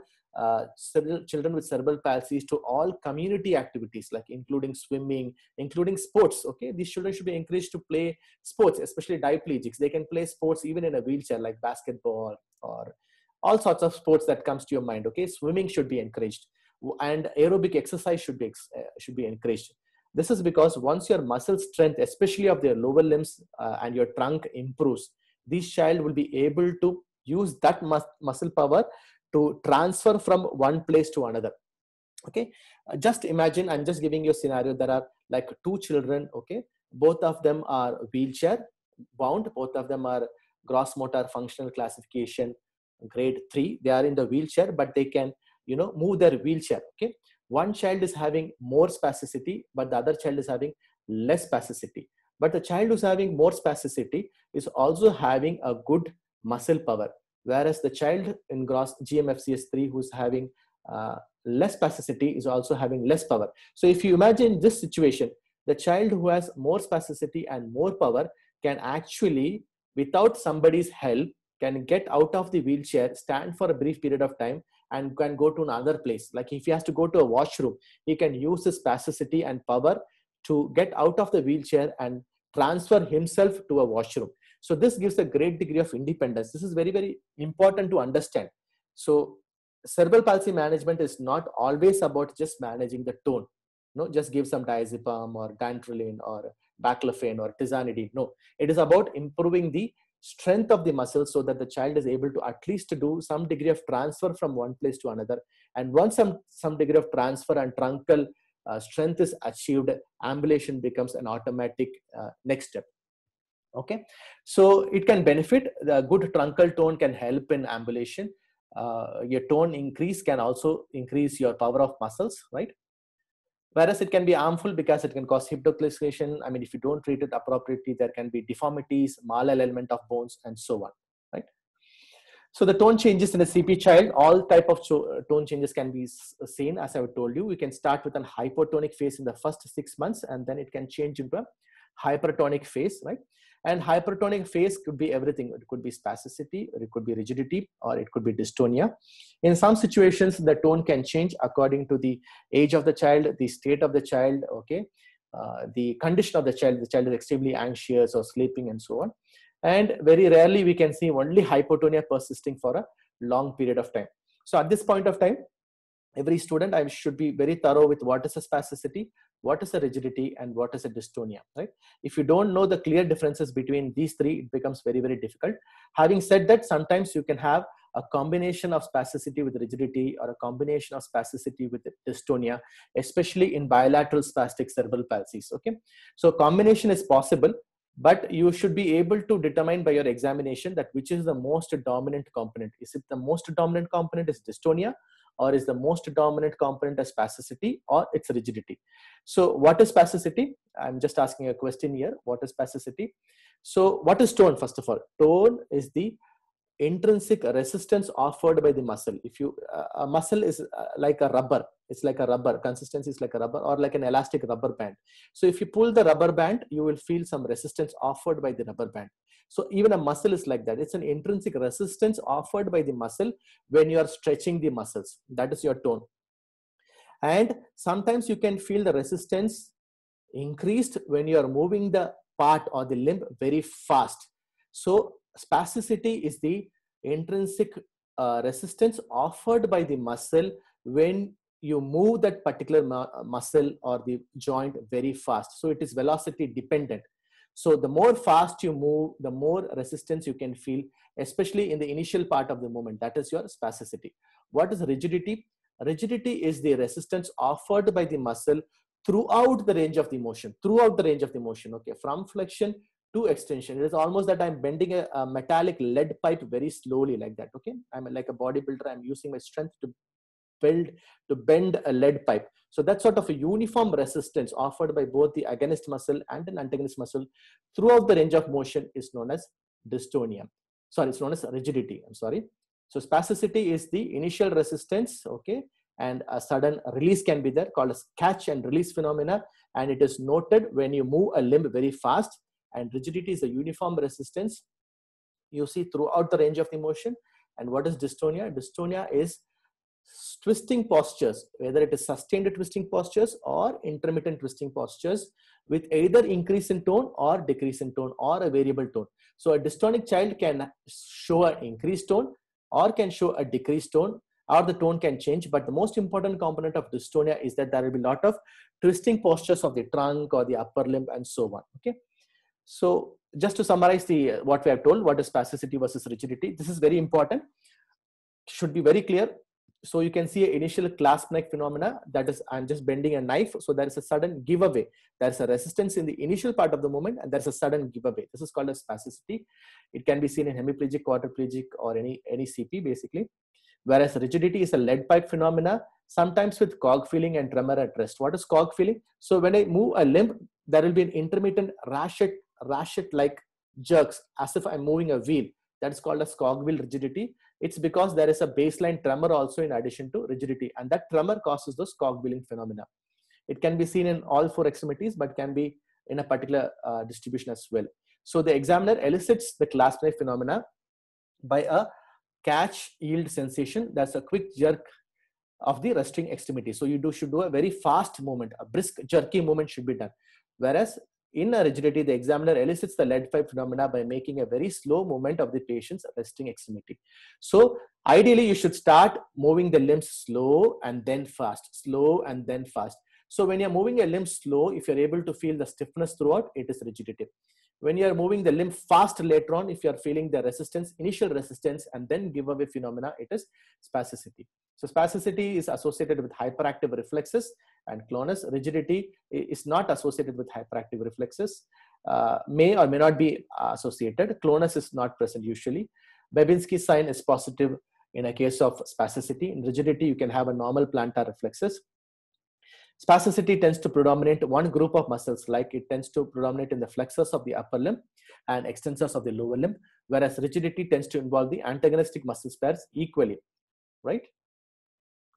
children with cerebral palsy to all community activities, like including swimming, including sports. Okay, these children should be encouraged to play sports, especially diplegics. They can play sports even in a wheelchair, like basketball or all sorts of sports that comes to your mind. Okay, swimming should be encouraged, and aerobic exercise should be encouraged. This is because once your muscle strength, especially of their lower limbs and your trunk improves, this child will be able to use that muscle power to transfer from one place to another. Okay, just imagine, I'm just giving you a scenario. There are like two children. Okay, both of them are wheelchair bound. Both of them are gross motor functional classification grade 3. They are in the wheelchair, but they can, move their wheelchair. Okay, one child is having more spasticity, but the other child is having less spasticity. But the child who's having more spasticity is also having a good muscle power, whereas the child in gross GMFCS3 who's having less spasticity is also having less power. So if you imagine this situation, the child who has more spasticity and more power can actually, without somebody's help, can get out of the wheelchair, stand for a brief period of time, and can go to another place. Like if he has to go to a washroom, he can use his spasticity and power to get out of the wheelchair and transfer himself to a washroom. So this gives a great degree of independence. This is very, very important to understand. So cerebral palsy management is not always about just managing the tone. No, just give some diazepam or dantrolene or baclofen or tizanidine. No, it is about improving the strength of the muscle so that the child is able to at least do some degree of transfer from one place to another. And once some degree of transfer and truncal strength is achieved, ambulation becomes an automatic next step. Okay, so it can benefit. The good truncal tone can help in ambulation. Your tone increase can also increase your power of muscles, right? Whereas it can be harmful because it can cause hip dislocation. I mean, if you don't treat it appropriately, there can be deformities, malalignment of bones, and so on, right? So the tone changes in a CP child, all type of tone changes can be seen. As I told you, we can start with an hypotonic phase in the first 6 months, and then it can change into a hypertonic phase, right? And hypertonic phase could be everything. It could be spasticity, or it could be rigidity, or it could be dystonia. In some situations, the tone can change according to the age of the child, the state of the child, okay, the condition of the child. The child is extremely anxious or sleeping and so on. And very rarely we can see only hypotonia persisting for a long period of time. So at this point of time, every student, I should be very thorough with what is a spasticity, what is a rigidity, and what is a dystonia, right? If you don't know the clear differences between these three, it becomes very, very difficult. Having said that, sometimes you can have a combination of spasticity with rigidity or a combination of spasticity with dystonia, especially in bilateral spastic cerebral palsies, okay? So combination is possible, but you should be able to determine by your examination that which is the most dominant component. Is it the most dominant component is dystonia, or is the most dominant component as spasticity, or its rigidity? So what is spasticity? I'm just asking a question here. What is spasticity? So what is tone? First of all, tone is the intrinsic resistance offered by the muscle. If you a muscle is like a rubber, it's like a rubber, consistency is like a rubber, or like an elastic rubber band. So if you pull the rubber band, you will feel some resistance offered by the rubber band. So even a muscle is like that. It's an intrinsic resistance offered by the muscle when you are stretching the muscles. That is your tone. And sometimes you can feel the resistance increased when you are moving the part or the limb very fast. So spasticity is the intrinsic resistance offered by the muscle when you move that particular muscle or the joint very fast. So it is velocity dependent. So the more fast you move, the more resistance you can feel, especially in the initial part of the movement. That is your spasticity. What is rigidity? Rigidity is the resistance offered by the muscle throughout the range of the motion, okay, from flexion to extension. It is almost that I'm bending a metallic lead pipe very slowly like that, okay? I'm like a bodybuilder, I'm using my strength to bend a lead pipe. So that sort of a uniform resistance offered by both the agonist muscle and an antagonist muscle throughout the range of motion is known as dystonia. Sorry, it's known as rigidity, I'm sorry. So spasticity is the initial resistance, okay? And a sudden release can be there, called as catch and release phenomena. And it is noted when you move a limb very fast. And rigidity is a uniform resistance you see throughout the range of the motion. And what is dystonia? Dystonia is twisting postures, whether it is sustained twisting postures or intermittent twisting postures with either increase in tone or decrease in tone or a variable tone. So a dystonic child can show an increased tone or can show a decreased tone, or the tone can change. But the most important component of dystonia is that there will be a lot of twisting postures of the trunk or the upper limb and so on, okay? So just to summarize what we have told, what is spasticity versus rigidity, this is very important, should be very clear. So you can see an initial clasp neck phenomena, that is I'm just bending a knife, so there is a sudden giveaway. There is a resistance in the initial part of the movement and there is a sudden giveaway. This is called as spasticity. It can be seen in hemiplegic, quadriplegic, or any CP basically. Whereas rigidity is a lead pipe phenomena, sometimes with cog feeling and tremor at rest. What is cog feeling? So when I move a limb, there will be an intermittent ratchet-like jerks as if I'm moving a wheel. That is called as cog wheel rigidity. It's because there is a baseline tremor also in addition to rigidity, and that tremor causes those cog wheeling phenomena. It can be seen in all four extremities, but can be in a particular distribution as well. So the examiner elicits the clasp knife phenomena by a catch yield sensation. That's a quick jerk of the resting extremity. So you should do a very fast movement, a brisk jerky movement should be done. Whereas in a rigidity, the examiner elicits the lead pipe phenomena by making a very slow movement of the patient's resting extremity. So ideally, you should start moving the limbs slow and then fast, slow and then fast. So when you're moving a limb slow, if you're able to feel the stiffness throughout, it is rigidity. When you're moving the limb fast later on, if you're feeling the resistance, initial resistance, and then giveaway phenomena, it is spasticity. So spasticity is associated with hyperactive reflexes and clonus. Rigidity is not associated with hyperactive reflexes, may or may not be associated. Clonus is not present usually. Babinski's sign is positive in a case of spasticity. In rigidity, you can have a normal plantar reflexes. Spasticity tends to predominate one group of muscles, like it tends to predominate in the flexors of the upper limb and extensors of the lower limb, whereas rigidity tends to involve the antagonistic muscle pairs equally, right?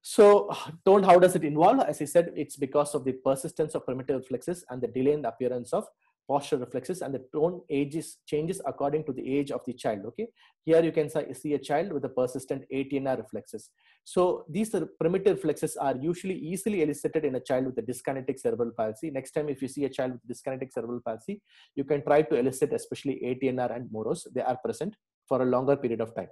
So tone, how does it involve? As I said, it's because of the persistence of primitive reflexes and the delay in the appearance of postural reflexes, and the tone changes according to the age of the child. Okay, here you can see a child with a persistent ATNR reflexes. So these primitive reflexes are usually easily elicited in a child with a dyskinetic cerebral palsy. Next time, if you see a child with dyskinetic cerebral palsy, you can try to elicit especially ATNR and Moros. They are present for a longer period of time.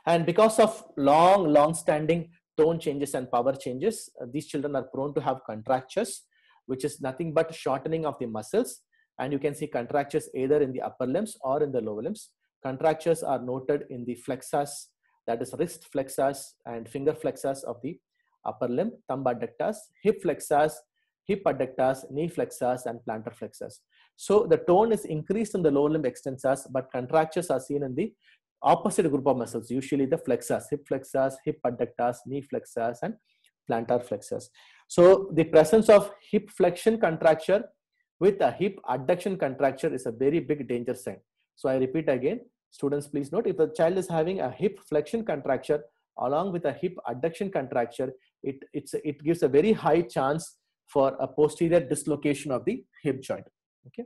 And because of long-standing tone changes and power changes, these children are prone to have contractures, which is nothing but shortening of the muscles. And you can see contractures either in the upper limbs or in the lower limbs. Contractures are noted in the flexors, that is wrist flexors and finger flexors of the upper limb, thumb adductors, hip flexors, hip adductors, knee flexors, and plantar flexors. So the tone is increased in the lower limb extensors, but contractures are seen in the opposite group of muscles, usually the flexors, hip flexors, hip adductors, knee flexors, and plantar flexors. So the presence of hip flexion contracture with a hip adduction contracture is a very big danger sign. So I repeat again, students, please note, if the child is having a hip flexion contracture along with a hip adduction contracture, it gives a very high chance for a posterior dislocation of the hip joint. Okay.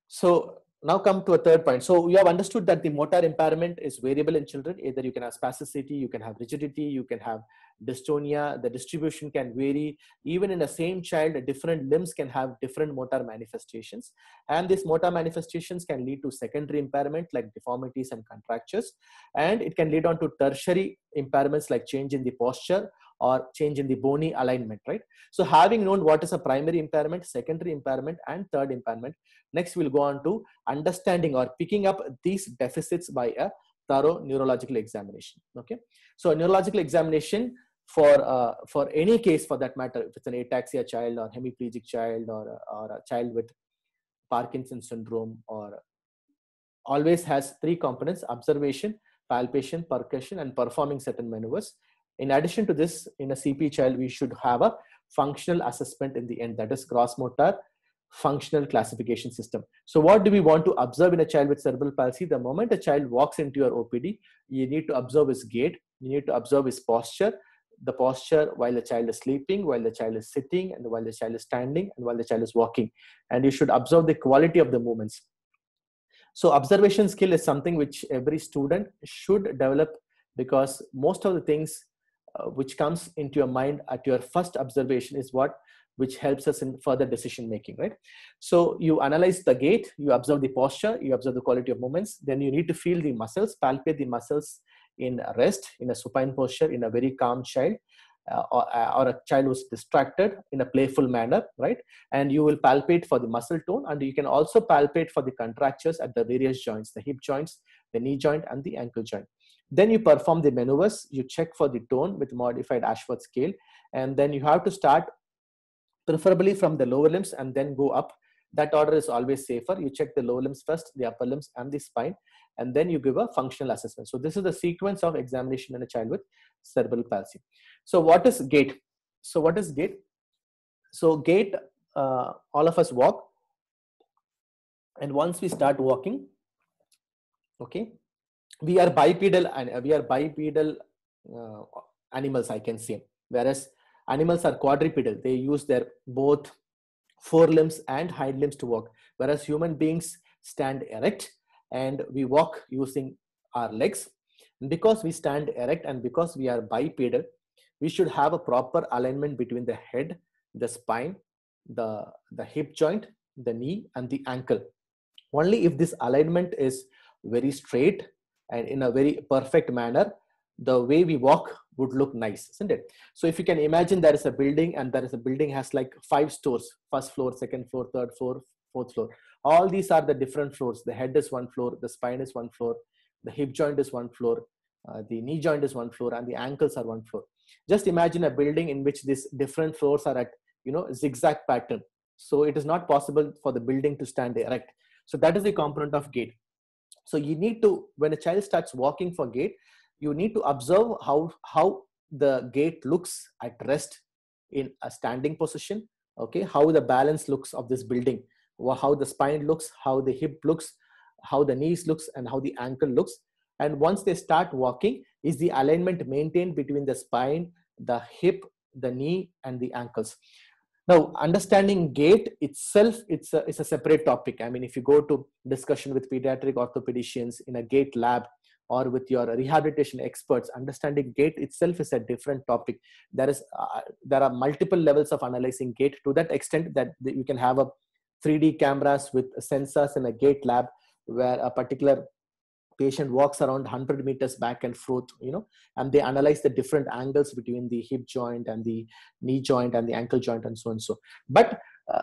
So now come to a third point. So you have understood that the motor impairment is variable in children. Either you can have spasticity, you can have rigidity, you can have dystonia. The distribution can vary. Even in the same child, different limbs can have different motor manifestations. And these motor manifestations can lead to secondary impairment like deformities and contractures. And it can lead on to tertiary impairments like change in the posture or change in the bony alignment, right? So having known what is a primary impairment, secondary impairment, and third impairment, next we'll go on to understanding or picking up these deficits by a thorough neurological examination. Okay, so a neurological examination for any case for that matter, if it's an ataxia child or hemiplegic child or a child with Parkinson's syndrome, or always has three components: observation, palpation, percussion, and performing certain maneuvers. In addition to this, in a CP child, we should have a functional assessment in the end, that is gross motor functional classification system. So what do we want to observe in a child with cerebral palsy? The moment a child walks into your OPD, you need to observe his gait, you need to observe his posture, the posture while the child is sleeping, while the child is sitting, and while the child is standing, and while the child is walking. And you should observe the quality of the movements. So observation skill is something which every student should develop, because most of the things which comes into your mind at your first observation is which helps us in further decision making, right? So you analyze the gait, you observe the posture, you observe the quality of movements, then you need to feel the muscles, palpate the muscles in rest, in a supine posture, in a very calm child, or a child who's distracted in a playful manner, right? And you will palpate for the muscle tone, and you can also palpate for the contractures at the various joints, the hip joints, the knee joint, and the ankle joint. Then you perform the maneuvers, you check for the tone with modified Ashworth scale, and then you have to start preferably from the lower limbs and then go up That order is always safer. You check the lower limbs first, the upper limbs and the spine, and then you give a functional assessment. So this is the sequence of examination in a child with cerebral palsy. So what is gait? So what is gait? So gait, all of us walk, and once we start walking, okay, we are bipedal, and we are bipedal uh, animals, I can say, whereas animals are quadrupedal. They use their both forelimbs and hind limbs to walk, whereas human beings stand erect and we walk using our legs. And because we stand erect and because we are bipedal, we should have a proper alignment between the head, the spine, the hip joint, the knee and the ankle. Only if this alignment is very straight and in a very perfect manner, the way we walk would look nice, isn't it? So if you can imagine, there is a building and there is a building has like 5 stores: first floor, second floor, third floor, fourth floor. All these are the different floors. The head is one floor, the spine is one floor, the hip joint is one floor, the knee joint is one floor, and the ankles are one floor. Just imagine a building in which these different floors are at, zigzag pattern. So it is not possible for the building to stand erect. So that is the component of gait. So you need to, when a child starts walking for gait, you need to observe how the gait looks at rest in a standing position. Okay, how the balance looks of this building, or how the spine looks, how the hip looks, how the knees looks, and how the ankle looks. And once they start walking, is the alignment maintained between the spine, the hip, the knee, and the ankles? Now, understanding gait itself, it's a separate topic. I mean, if you go to discussion with pediatric orthopedicians in a gait lab or with your rehabilitation experts, understanding gait itself is a different topic. There are multiple levels of analyzing gait, to that extent that you can have a 3D cameras with sensors in a gait lab where a particular patient walks around 100 meters back and forth, and they analyze the different angles between the hip joint and the knee joint and the ankle joint and so on. So, but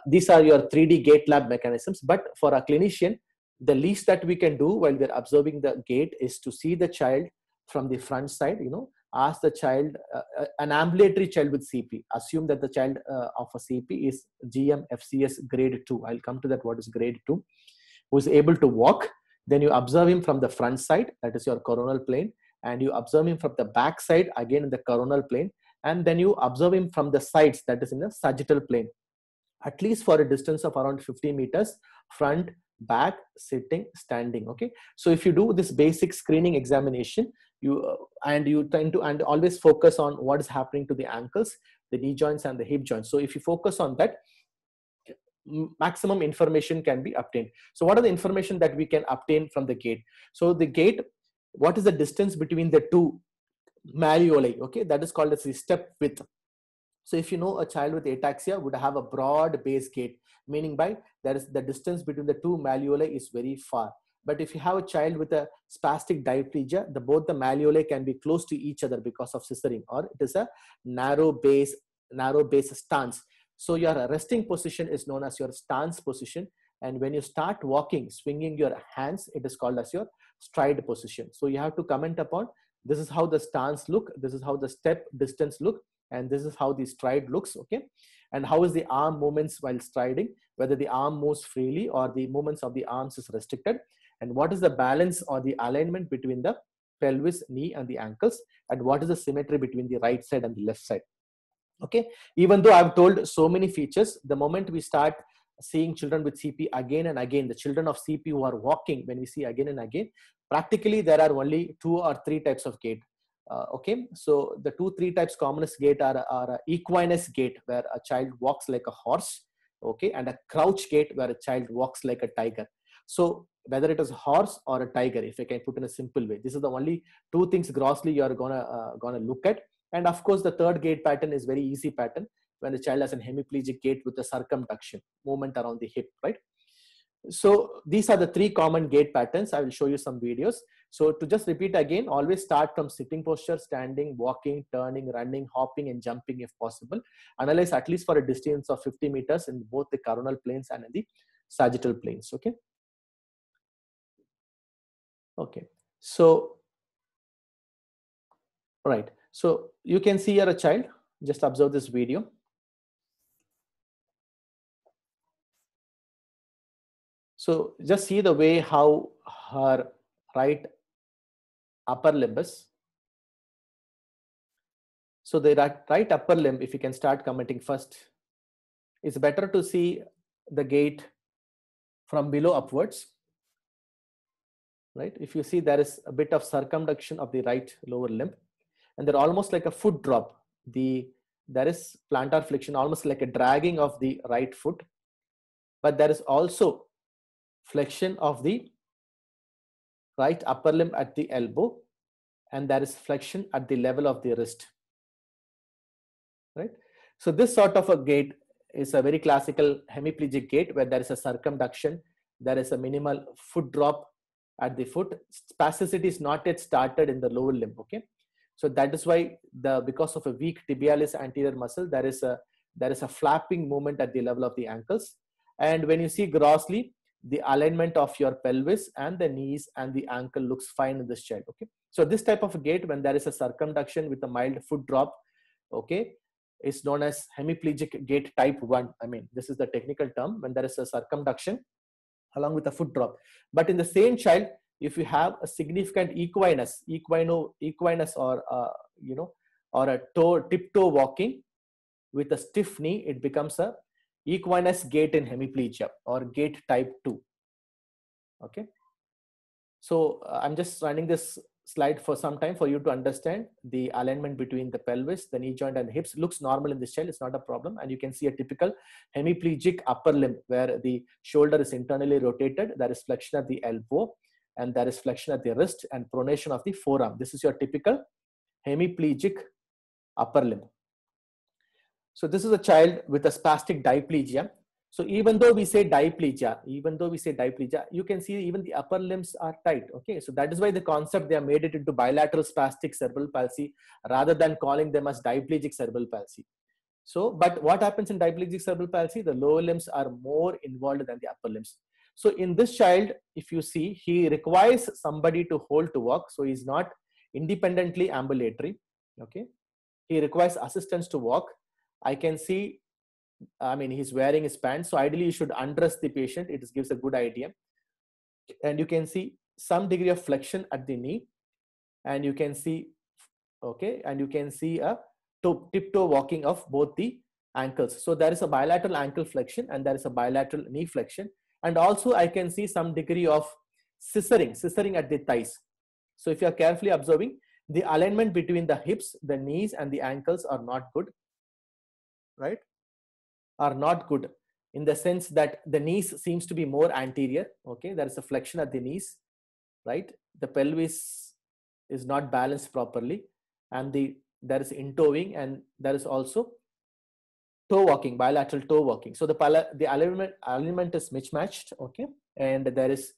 these are your 3D gait lab mechanisms. But for a clinician, the least that we can do while we're observing the gait is to see the child from the front side, ask the child, an ambulatory child with CP, assume that the child of a CP is GM FCS grade 2. I'll come to that, what is grade 2, who is able to walk. Then you observe him from the front side, that is your coronal plane, and you observe him from the back side, again in the coronal plane, and then you observe him from the sides, that is in the sagittal plane, at least for a distance of around 50 meters, front, back, sitting, standing. Okay, so if you do this basic screening examination, you tend to and always focus on what is happening to the ankles, the knee joints, and the hip joints. So if you focus on that, maximum information can be obtained. So what are the information that we can obtain from the gait? So the gait, what is the distance between the two malleoli? Okay, that is called as the step width. So if you know a child with ataxia would have a broad base gait, meaning by there is the distance between the two malleoli is very far. But if you have a child with a spastic diplegia, both the malleoli can be close to each other because of scissoring, or it is a narrow base stance. So your resting position is known as your stance position. And when you start walking, swinging your hands, it is called as your stride position. So you have to comment upon, this is how the stance look, this is how the step distance look, and this is how the stride looks. Okay, and how is the arm movements while striding, whether the arm moves freely or the movements of the arms is restricted, and what is the balance or the alignment between the pelvis, knee, and the ankles, and what is the symmetry between the right side and the left side. Okay, even though I've told so many features, the moment we start seeing children with CP again and again, the children of CP who are walking, when we see again and again, practically there are only 2 or 3 types of gait. Okay, so the 2-3 types commonest gait are equinus gait, where a child walks like a horse, okay, and a crouch gait, where a child walks like a tiger. So whether it is a horse or a tiger, if I can put in a simple way, this is the only 2 things grossly you're gonna look at. And of course, the third gait pattern is very easy pattern, when the child has an hemiplegic gait with a circumduction, movement around the hip, right? So these are the 3 common gait patterns. I will show you some videos. So to just repeat again, always start from sitting posture, standing, walking, turning, running, hopping, and jumping if possible. Analyze at least for a distance of 50 meters in both the coronal planes and in the sagittal planes. Okay. Okay. So, right. So you can see here a child. Just observe this video. So just see the way how her right upper limb is. So the right upper limb, if you can start commenting first, it's better to see the gait from below upwards, right? If you see, there is a bit of circumduction of the right lower limb, and they're almost like a foot drop. There is plantar flexion, almost like a dragging of the right foot, but there is also flexion of the right upper limb at the elbow, and there is flexion at the level of the wrist, right? So this sort of a gait is a very classical hemiplegic gait where there is a circumduction, there is a minimal foot drop at the foot. Spasticity is not yet started in the lower limb, okay? So that is why because of a weak tibialis anterior muscle, there is a flapping movement at the level of the ankles. And when you see grossly, the alignment of your pelvis and the knees and the ankle looks fine in this child, okay? So this type of a gait, when there is a circumduction with a mild foot drop, okay, is known as hemiplegic gait type 1. I mean, this is the technical term when there is a circumduction along with a foot drop. But in the same child, if you have a significant equinus or or a tiptoe walking with a stiff knee, it becomes a equinus gait in hemiplegia or gait type 2. Okay. So I'm just running this slide for some time for you to understand the alignment between the pelvis, the knee joint and the hips. Looks normal in this child, it's not a problem. And you can see a typical hemiplegic upper limb where the shoulder is internally rotated, there is flexion at the elbow, and there is flexion at the wrist and pronation of the forearm. This is your typical hemiplegic upper limb. So this is a child with a spastic diplegia. So even though we say diplegia, you can see even the upper limbs are tight. Okay, so that is why the concept they have made it into bilateral spastic cerebral palsy rather than calling them as diplegic cerebral palsy. So, but what happens in diplegic cerebral palsy? The lower limbs are more involved than the upper limbs. So in this child, if you see, he requires somebody to hold to walk. So he's not independently ambulatory. Okay, he requires assistance to walk. I can see, I mean, he's wearing his pants. So ideally you should undress the patient. It gives a good idea. And you can see some degree of flexion at the knee. And you can see, okay, and you can see a tiptoe walking of both the ankles. So there is a bilateral ankle flexion and there is a bilateral knee flexion. And also I can see some degree of scissoring at the thighs. So if you are carefully observing, the alignment between the hips, the knees and the ankles are not good, right? Are not good in the sense that the knees seems to be more anterior. Okay, there is a flexion at the knees, right? The pelvis is not balanced properly, and there is in-toeing, and there is also toe walking, bilateral toe walking. So the alignment is mismatched, okay, and there is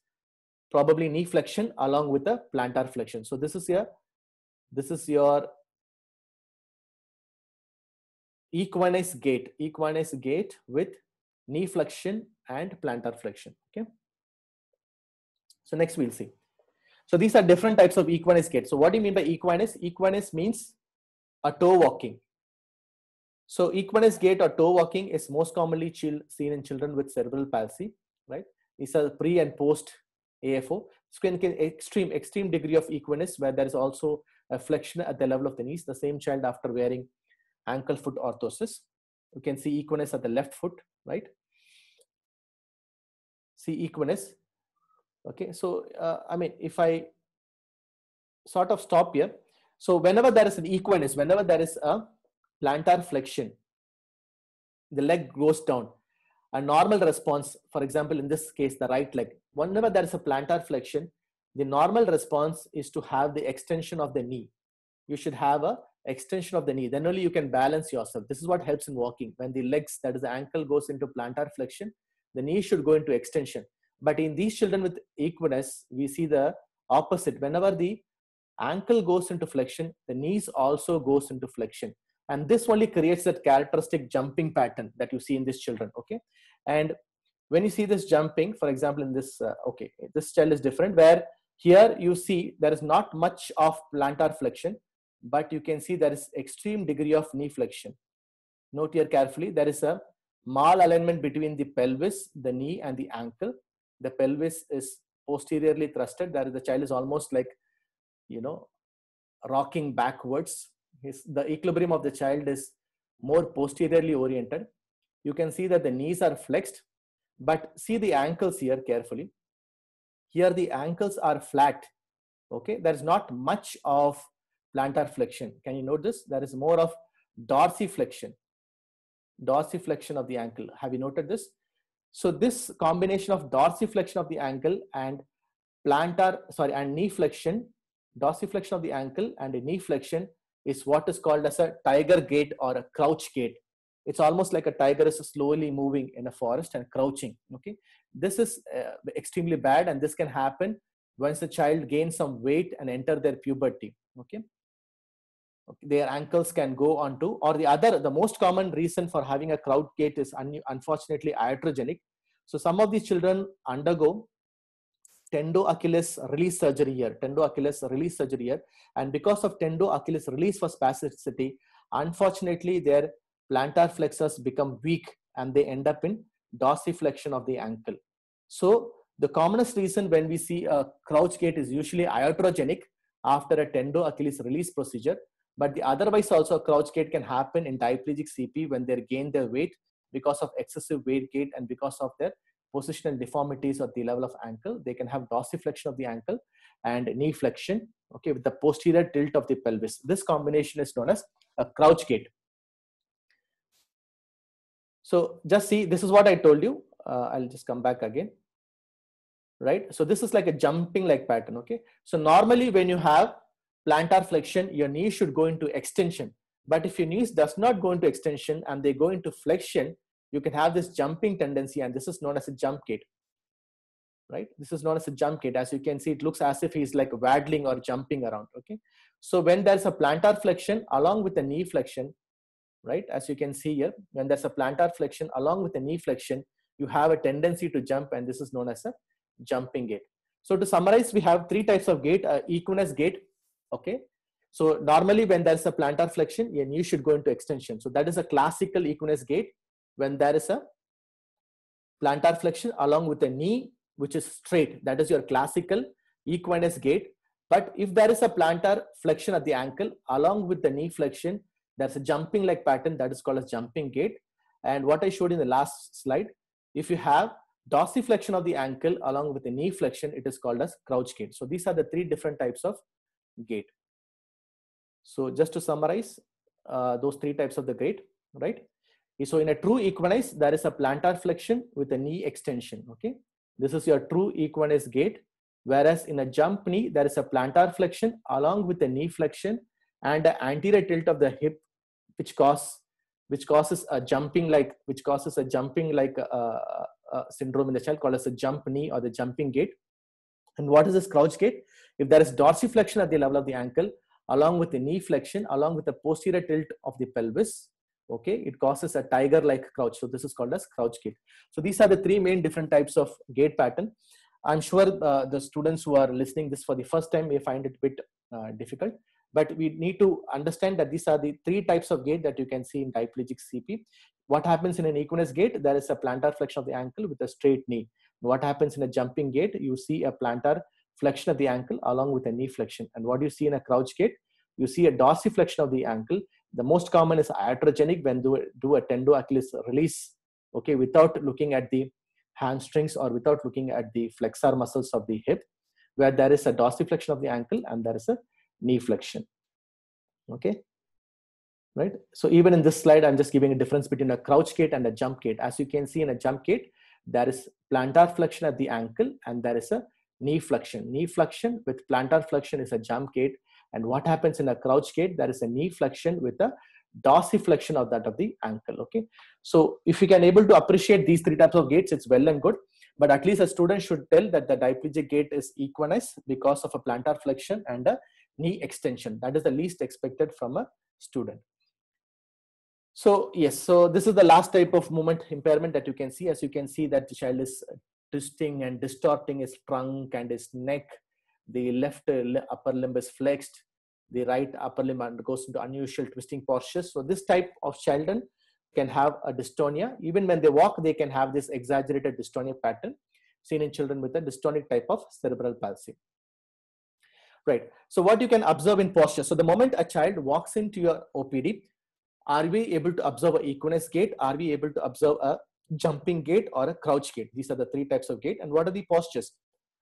probably knee flexion along with the plantar flexion. So this is your equinus gait with knee flexion and plantar flexion. Okay. So next we'll see. So these are different types of equinus gait. So what do you mean by equinus? Equinus means a toe walking. So equinus gait or toe walking is most commonly seen in children with cerebral palsy, right? These are pre and post AFO. So extreme degree of equinus where there is also a flexion at the level of the knees. The same child after wearing ankle foot orthosis. You can see equinus at the left foot, right? See equinus. Okay, so I mean, if I sort of stop here, so whenever there is an equinus, whenever there is a plantar flexion, the leg goes down. A normal response, for example, in this case, the right leg, whenever there is a plantar flexion, the normal response is to have the extension of the knee. You should have a extension of the knee, then only you can balance yourself. This is what helps in walking. When the legs, that is the ankle, goes into plantar flexion, the knee should go into extension. But in these children with equinus, we see the opposite. Whenever the ankle goes into flexion, the knees also goes into flexion, and this only creates that characteristic jumping pattern that you see in these children. Okay, and when you see this jumping, for example, in this okay, this child is different, where here you see there is not much of plantar flexion, but you can see there is extreme degree of knee flexion. Note here carefully, there is a malalignment between the pelvis, the knee and the ankle. The pelvis is posteriorly thrusted. That is, the child is almost like, rocking backwards. The equilibrium of the child is more posteriorly oriented. You can see that the knees are flexed, but see the ankles here carefully. Here the ankles are flat. Okay, there is not much of plantar flexion. Can you note this? There is more of dorsiflexion of the ankle. Have you noted this? So this combination of dorsiflexion of the ankle and knee flexion, dorsiflexion of the ankle and a knee flexion is what is called as a tiger gait or a crouch gait. It's almost like a tiger is slowly moving in a forest and crouching. Okay, this is extremely bad, and this can happen once the child gains some weight and enter their puberty. Okay, their ankles can go onto, or the most common reason for having a crouch gait is unfortunately iatrogenic. So some of these children undergo tendo-Achilles release surgery here, and because of tendo-Achilles release for spasticity, unfortunately their plantar flexors become weak and they end up in dorsiflexion of the ankle. So the commonest reason when we see a crouch gait is usually iatrogenic after a tendo-Achilles release procedure, but the otherwise also a crouch gait can happen in diplegic CP when they gain their weight because of excessive weight gain and because of their positional deformities at the level of ankle. They can have dorsiflexion of the ankle and knee flexion, okay, with the posterior tilt of the pelvis. This combination is known as a crouch gait. So just see, this is what I told you. I'll just come back again, right? So this is like a jumping like pattern, okay? So normally when you have plantar flexion, your knee should go into extension. But if your knees does not go into extension and they go into flexion, you can have this jumping tendency, and this is known as a jump gait, right? This is known as a jump gait. As you can see, it looks as if he's like waddling or jumping around, okay? So when there's a plantar flexion along with the knee flexion, right? As you can see here, when there's a plantar flexion along with the knee flexion, you have a tendency to jump, and this is known as a jumping gait. So to summarize, we have three types of gait: equinus gait, okay? So normally when there's a plantar flexion, your knee should go into extension. So that is a classical equinus gait when there is a plantar flexion along with the knee which is straight. That is your classical equinus gait. But if there is a plantar flexion at the ankle along with the knee flexion, there's a jumping like pattern, that is called as jumping gait. And what I showed in the last slide, if you have dorsiflexion of the ankle along with the knee flexion, it is called as crouch gait. So these are the three different types of gait. So just to summarize those three types of the gait, right? So in a true equinus, there is a plantar flexion with a knee extension, okay? This is your true equinus gait. Whereas in a jump knee, there is a plantar flexion along with the knee flexion and an anterior tilt of the hip, which causes a jumping like syndrome in the child called as a jump knee or the jumping gait. And what is this crouch gait? If there is dorsiflexion at the level of the ankle along with the knee flexion along with the posterior tilt of the pelvis, okay, it causes a tiger like crouch. So this is called as crouch gait. So these are the three main different types of gait pattern. I'm sure the students who are listening this for the first time may find it a bit difficult, but we need to understand that these are the three types of gait that you can see in diplegic CP. What happens in an equinus gait? There is a plantar flexion of the ankle with a straight knee. What happens in a jumping gait? You see a plantar flexion of the ankle along with a knee flexion. And what do you see in a crouch gait? You see a dorsiflexion of the ankle. The most common is iatrogenic when do a tendo-Achilles release, okay, without looking at the hamstrings or without looking at the flexor muscles of the hip, where there is a dorsiflexion of the ankle and there is a knee flexion, okay, right? So even in this slide, I'm just giving a difference between a crouch gait and a jump gait. As you can see in a jump gait, there is plantar flexion at the ankle and there is a knee flexion. Knee flexion with plantar flexion is a jump gait. And what happens in a crouch gait? There is a knee flexion with a dorsiflexion of that of the ankle, okay? So if you can able to appreciate these three types of gaits, it's well and good. But at least a student should tell that the diplegic gait is equinus because of a plantar flexion and a knee extension. That is the least expected from a student. So yes, so this is the last type of movement impairment that you can see. As you can see that the child is twisting and distorting his trunk and his neck. The left upper limb is flexed. The right upper limb goes into unusual twisting postures. So this type of children can have a dystonia. Even when they walk, they can have this exaggerated dystonia pattern. seen in children with a dystonic type of cerebral palsy. Right. So what you can observe in posture. So the moment a child walks into your OPD, are we able to observe a equinus gait? Are we able to observe a jumping gait or a crouch gait? These are the three types of gait. And what are the postures?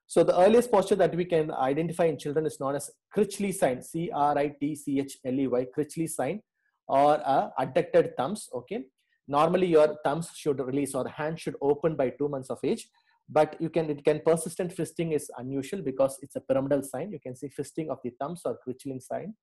So the earliest posture that we can identify in children is known as Critchley sign, C-R-I-T-C-H-L-E-Y, Critchley sign, or adducted thumbs. Okay. Normally your thumbs should release or hand should open by 2 months of age. But persistent fisting is unusual because it's a pyramidal sign. You can see fisting of the thumbs or Critchling sign.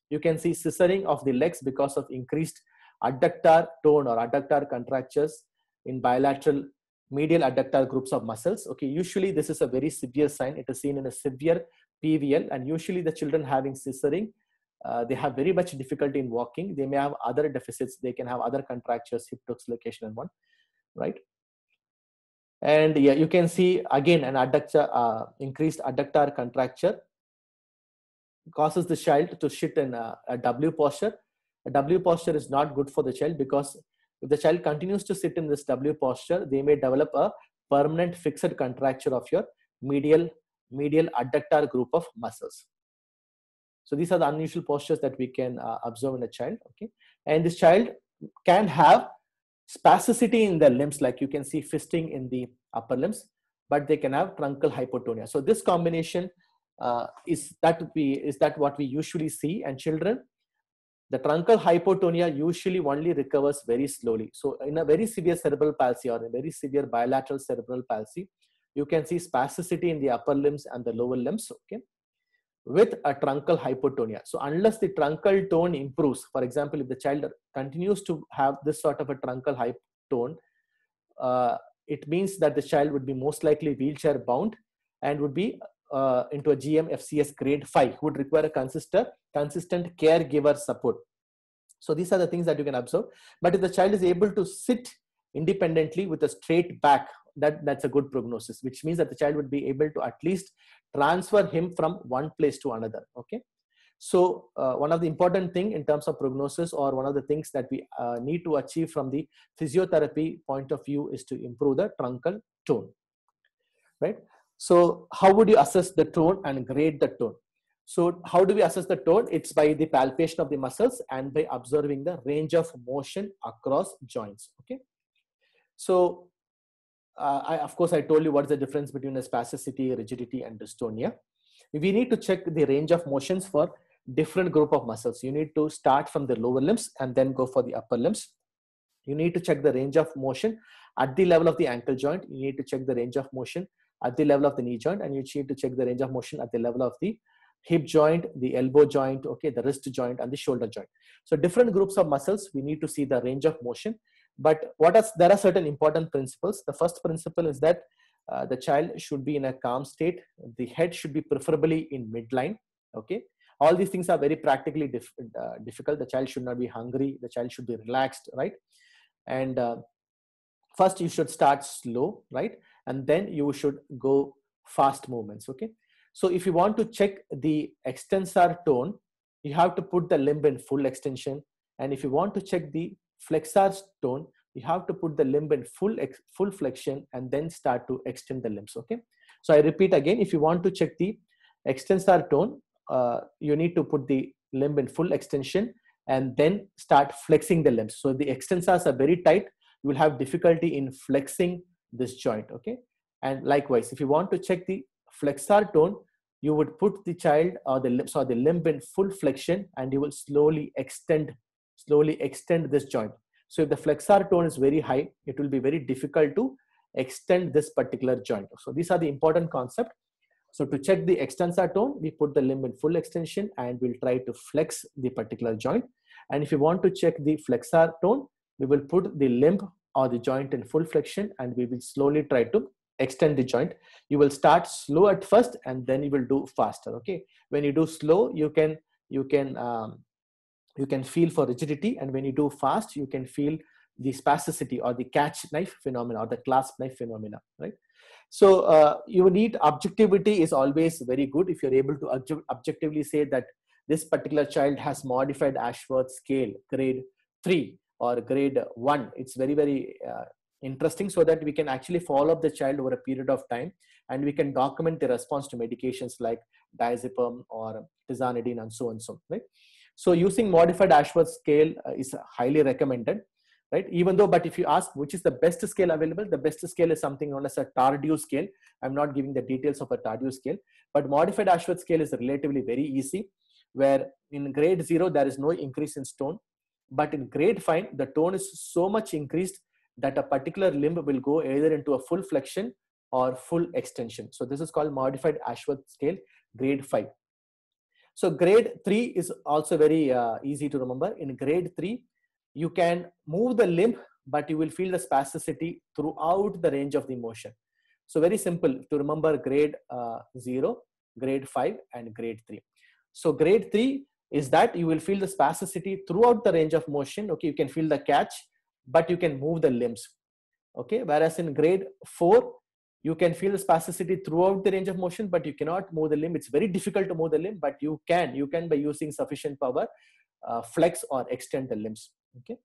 You can see scissoring of the legs because of increased adductor tone or adductor contractures in bilateral medial adductor groups of muscles. Okay, usually this is a very severe sign. It is seen in a severe PVL, and usually the children having scissoring, they have very much difficulty in walking. They may have other deficits. They can have other contractures, hip dislocation and one, right? And yeah, you can see again an adductor, increased adductor contracture causes the child to sit in a W posture. A W posture is not good for the child because if the child continues to sit in this W posture, they may develop a permanent fixed contracture of your medial adductor group of muscles. So these are the unusual postures that we can observe in a child. Okay, and this child can have spasticity in the limbs, like you can see fisting in the upper limbs, but they can have truncal hypotonia. So this combination is that what we usually see. And children, the truncal hypotonia usually only recovers very slowly. So in a very severe cerebral palsy or a very severe bilateral cerebral palsy, you can see spasticity in the upper limbs and the lower limbs, okay, with a truncal hypotonia. So unless the truncal tone improves, for example, if the child continues to have this sort of a truncal hypotone, it means that the child would be most likely wheelchair bound and would be into a GM FCS grade 5, would require a consistent caregiver support. So these are the things that you can observe. But if the child is able to sit independently with a straight back, that's a good prognosis, which means that the child would be able to at least transfer him from one place to another. Okay. So one of the important thing in terms of prognosis, or one of the things that we need to achieve from the physiotherapy point of view, is to improve the truncal tone, right? So how would you assess the tone and grade the tone? So how do we assess the tone? It's by the palpation of the muscles and by observing the range of motion across joints. Okay. So of course, I told you what's the difference between a spasticity, rigidity, and dystonia. We need to check the range of motions for different group of muscles. You need to start from the lower limbs and then go for the upper limbs. You need to check the range of motion at the level of the ankle joint. You need to check the range of motion at the level of the knee joint, and you need to check the range of motion at the level of the hip joint, the elbow joint, okay, the wrist joint, and the shoulder joint. So different groups of muscles, we need to see the range of motion. But there are certain important principles. The first principle is that the child should be in a calm state. The head should be preferably in midline. Okay, all these things are very practically difficult. The child should not be hungry. The child should be relaxed, right? And first you should start slow, right? And then you should go fast movements. Okay, so if you want to check the extensor tone, you have to put the limb in full extension. And if you want to check the flexor tone, you have to put the limb in full flexion and then start to extend the limbs. Okay, so I repeat again, if you want to check the extensor tone, you need to put the limb in full extension and then start flexing the limbs. So the extensors are very tight, you will have difficulty in flexing this joint. Okay, and likewise, if you want to check the flexor tone, you would put the child or the limb in full flexion, and you will slowly extend this joint. So if the flexor tone is very high, it will be very difficult to extend this particular joint. So these are the important concepts. So to check the extensor tone, we put the limb in full extension and we'll try to flex the particular joint. And if you want to check the flexor tone, we will put the limb or the joint in full flexion and we will slowly try to extend the joint. You will start slow at first and then you will do faster. Okay, when you do slow, you can feel for rigidity, and when you do fast, you can feel the spasticity or the catch knife phenomena or the clasp knife phenomena, right? So you need objectivity is always very good. If you're able to objectively say that this particular child has modified Ashworth scale grade 3 or grade 1, it's very, very interesting so that we can actually follow up the child over a period of time, and we can document the response to medications like diazepam or tizanidine and so on, so right. So using modified Ashworth scale is highly recommended, right? Even though, but if you ask which is the best scale available, the best scale is something known as a Tardieu scale. I'm not giving the details of a Tardieu scale, but modified Ashworth scale is relatively very easy, where in grade 0 there is no increase in tone, but in grade 5 the tone is so much increased that a particular limb will go either into a full flexion or full extension. So this is called modified Ashworth scale, grade 5. So grade 3 is also very easy to remember. In grade 3, you can move the limb, but you will feel the spasticity throughout the range of the motion. So very simple to remember grade 0, grade 5 and grade 3. So grade 3 is that you will feel the spasticity throughout the range of motion. Okay, you can feel the catch, but you can move the limbs. Okay, whereas in grade 4, you can feel the spasticity throughout the range of motion, but you cannot move the limb. It's very difficult to move the limb, but you can by using sufficient power flex or extend the limbs. Okay.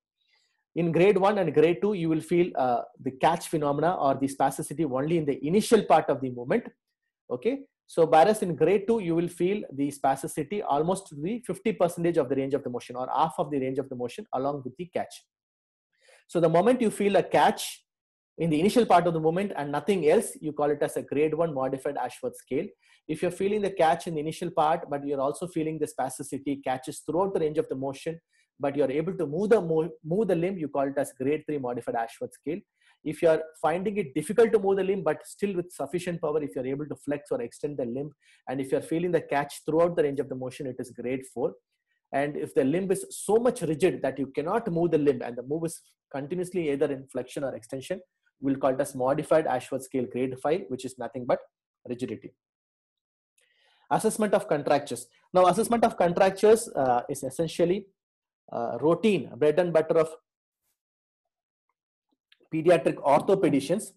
In grade 1 and grade 2, you will feel the catch phenomena or the spasticity only in the initial part of the movement. Okay. So whereas in grade 2, you will feel the spasticity almost to the 50% of the range of the motion or half of the range of the motion along with the catch. So the moment you feel a catch in the initial part of the movement and nothing else, you call it as a grade 1 modified Ashworth scale. If you're feeling the catch in the initial part, but you're also feeling the spasticity catches throughout the range of the motion, but you're able to move the limb, you call it as grade 3 modified Ashworth scale. If you're finding it difficult to move the limb, but still with sufficient power, if you're able to flex or extend the limb, and if you're feeling the catch throughout the range of the motion, it is grade 4. And if the limb is so much rigid that you cannot move the limb and the move is continuously either in flexion or extension, we'll call it as modified Ashworth scale grade 5, which is nothing but rigidity. Assessment of contractures. Now, assessment of contractures is essentially routine, bread and butter of pediatric orthopedicians,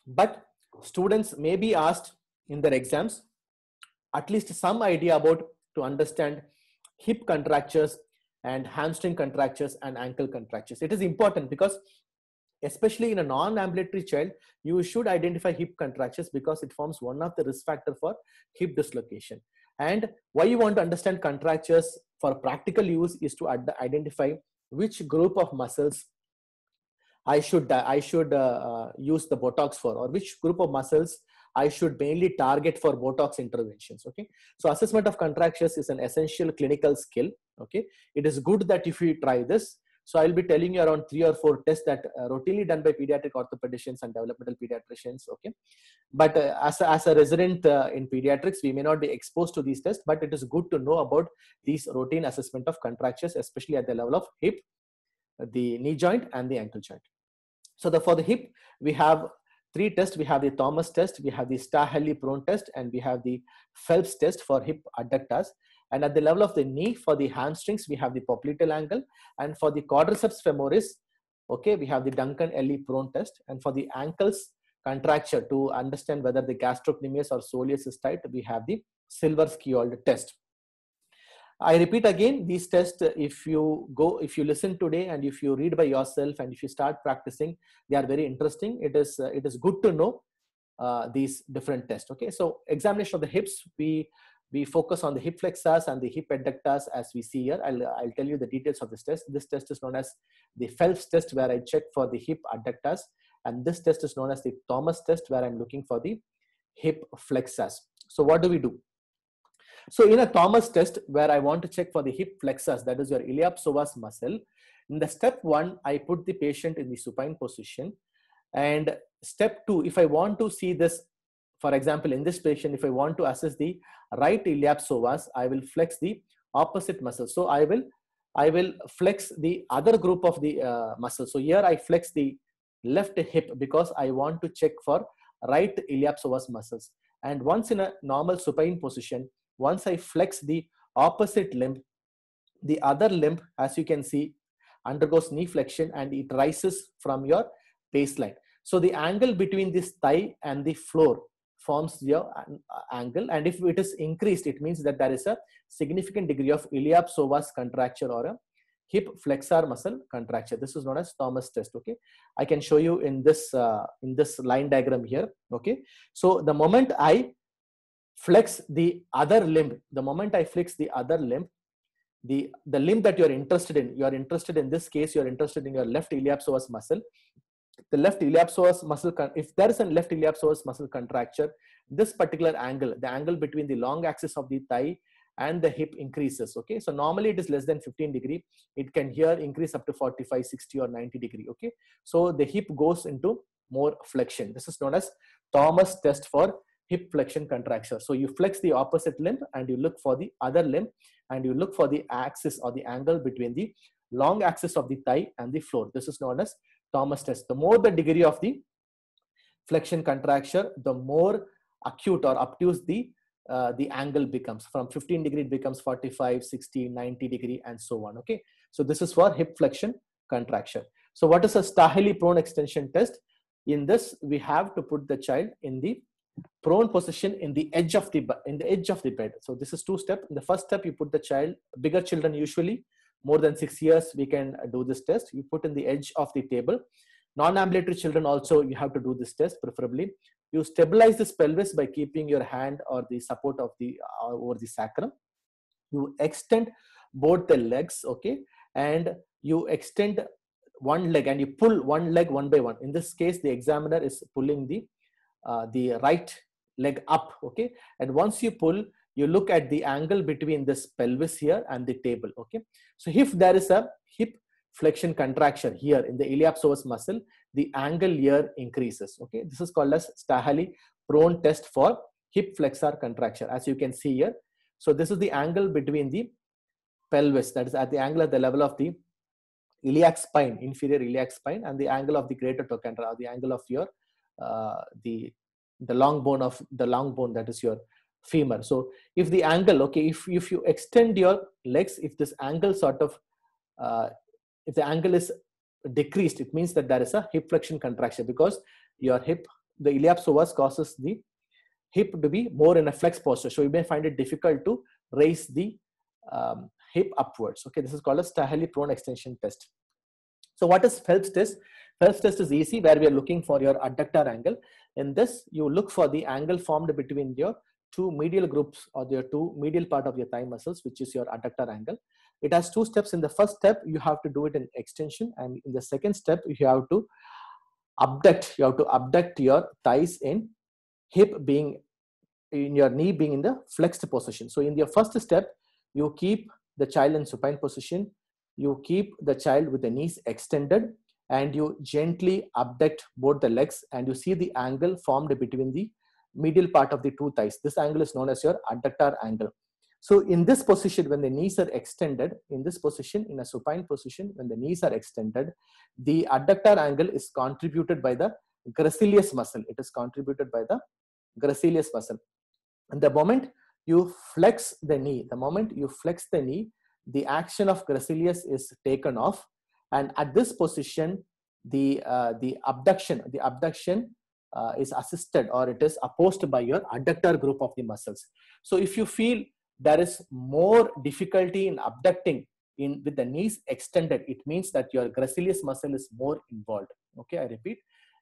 but students may be asked in their exams at least some idea about to understand hip contractures and hamstring contractures and ankle contractures. It is important because especially in a non-ambulatory child, you should identify hip contractures because it forms one of the risk factors for hip dislocation. And why you want to understand contractures for practical use is to identify which group of muscles I should use the Botox for, or which group of muscles I should mainly target for Botox interventions. Okay, so assessment of contractures is an essential clinical skill. Okay, it is good that if you try this. So I'll be telling you around 3 or 4 tests that are routinely done by pediatric orthopedicians and developmental pediatricians. Okay, but as a resident in pediatrics, we may not be exposed to these tests, but it is good to know about these routine assessment of contractures, especially at the level of hip, the knee joint and the ankle joint. So for the hip, we have 3 tests. We have the Thomas test, we have the Stahelly-Prone test, and we have the Phelps test for hip adductors. And at the level of the knee, for the hamstrings, we have the popliteal angle. And for the quadriceps femoris, okay, we have the Duncan-Elley-Prone test. And for the ankles contracture, to understand whether the gastrocnemius or soleus is tight, we have the Silver-Skjold test. I repeat again, these tests, if you listen today and if you read by yourself and if you start practicing, they are very interesting. It is good to know these different tests. Okay, so examination of the hips, we focus on the hip flexors and the hip adductors as we see here. I'll tell you the details of this test. This test is known as the Phelps test, where I check for the hip adductors, and this test is known as the Thomas test, where I'm looking for the hip flexors. So what do we do? So in a Thomas test, where I want to check for the hip flexors, that is your iliopsoas muscle, in the step 1, I put the patient in the supine position. And step 2, if I want to see this, for example, in this patient, if I want to assess the right iliopsoas, I will flex the opposite muscle. So I will flex the other group of the muscles. So here I flex the left hip because I want to check for right iliopsoas muscles. And once in a normal supine position, once I flex the opposite limb, the other limb, as you can see, undergoes knee flexion and it rises from your baseline. So the angle between this thigh and the floor forms your angle, and if it is increased, it means that there is a significant degree of iliopsoas contracture or a hip flexor muscle contracture. This is known as Thomas test. Okay, I can show you in this line diagram here. Okay, so the moment I flex the other limb, the limb that you're interested in this case, you're interested in your left iliopsoas muscle. The left iliopsoas muscle, if there is a left iliopsoas muscle contracture, this particular angle, the angle between the long axis of the thigh and the hip increases. Okay, so normally it is less than 15 degree. It can here increase up to 45, 60 or 90 degree. Okay, so the hip goes into more flexion. This is known as Thomas test for hip flexion contracture. So you flex the opposite limb and you look for the other limb, and you look for the axis or the angle between the long axis of the thigh and the floor. This is known as Thomas test. The more the degree of the flexion contracture, the more acute or obtuse the angle becomes. From 15 degree it becomes 45, 60, 90 degree and so on. Okay, so this is for hip flexion contracture. So what is a Staheli prone extension test? In this, we have to put the child in the prone position in the edge of the bed. So this is two steps. In the first step, you put the child, bigger children usually more than 6 years, we can do this test. You put in the edge of the table. Non-ambulatory children also, you have to do this test preferably. You stabilize this pelvis by keeping your hand or the support of the over the sacrum. You extend both the legs, okay, and you extend one leg and you pull one leg one by one. In this case, the examiner is pulling the right leg up, okay, and once you pull, you look at the angle between this pelvis here and the table. Okay, so if there is a hip flexion contraction here in the iliopsoas muscle, the angle here increases. Okay, this is called as Staheli prone test for hip flexor contraction, as you can see here. So this is the angle between the pelvis, that is at the angle at the level of the iliac spine, inferior iliac spine, and the angle of the greater trochanter, or the angle of your the long bone that is your femur. So if the angle, okay, if you extend your legs, if this angle sort of if the angle is decreased, it means that there is a hip flexion contraction, because your hip, the iliopsoas causes the hip to be more in a flex posture. So you may find it difficult to raise the hip upwards. Okay, this is called a Staheli prone extension test. So what is Phelps test? Phelps test is easy, where we are looking for your adductor angle. In this, you look for the angle formed between your two medial groups, or your two medial part of your thigh muscles, which is your adductor angle. It has two steps. In the first step, you have to do it in extension, and in the second step, you have to abduct. You have to abduct your thighs in hip being in your knee being in the flexed position. So in your first step, you keep the child in supine position. You keep the child with the knees extended, and you gently abduct both the legs, and you see the angle formed between the medial part of the two thighs. This angle is known as your adductor angle. So in this position, when the knees are extended, in this position, in a supine position, when the knees are extended, the adductor angle is contributed by the gracilis muscle. It is contributed by the gracilis muscle. And the moment you flex the knee, the action of gracilis is taken off, and at this position, the abduction is assisted, or it is opposed by your adductor group of the muscles. So if you feel there is more difficulty in abducting with the knees extended, it means that your gracilis muscle is more involved. Okay, I repeat,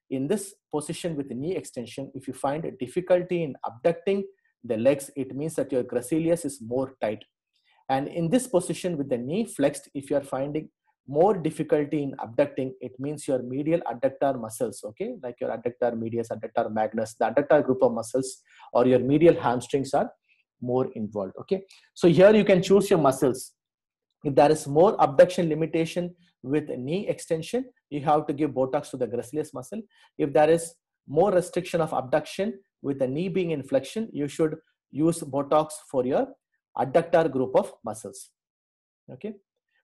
in this position with the knee extension, if you find a difficulty in abducting the legs, it means that your gracilis is more tight. And in this position with the knee flexed, if you are finding more difficulty in abducting, it means your medial adductor muscles, okay, like your adductor medius, adductor magnus, the adductor group of muscles, or your medial hamstrings are more involved. Okay, so here you can choose your muscles. If there is more abduction limitation with knee extension, you have to give Botox to the gracilis muscle. If there is more restriction of abduction with the knee being in flexion, you should use Botox for your adductor group of muscles. Okay,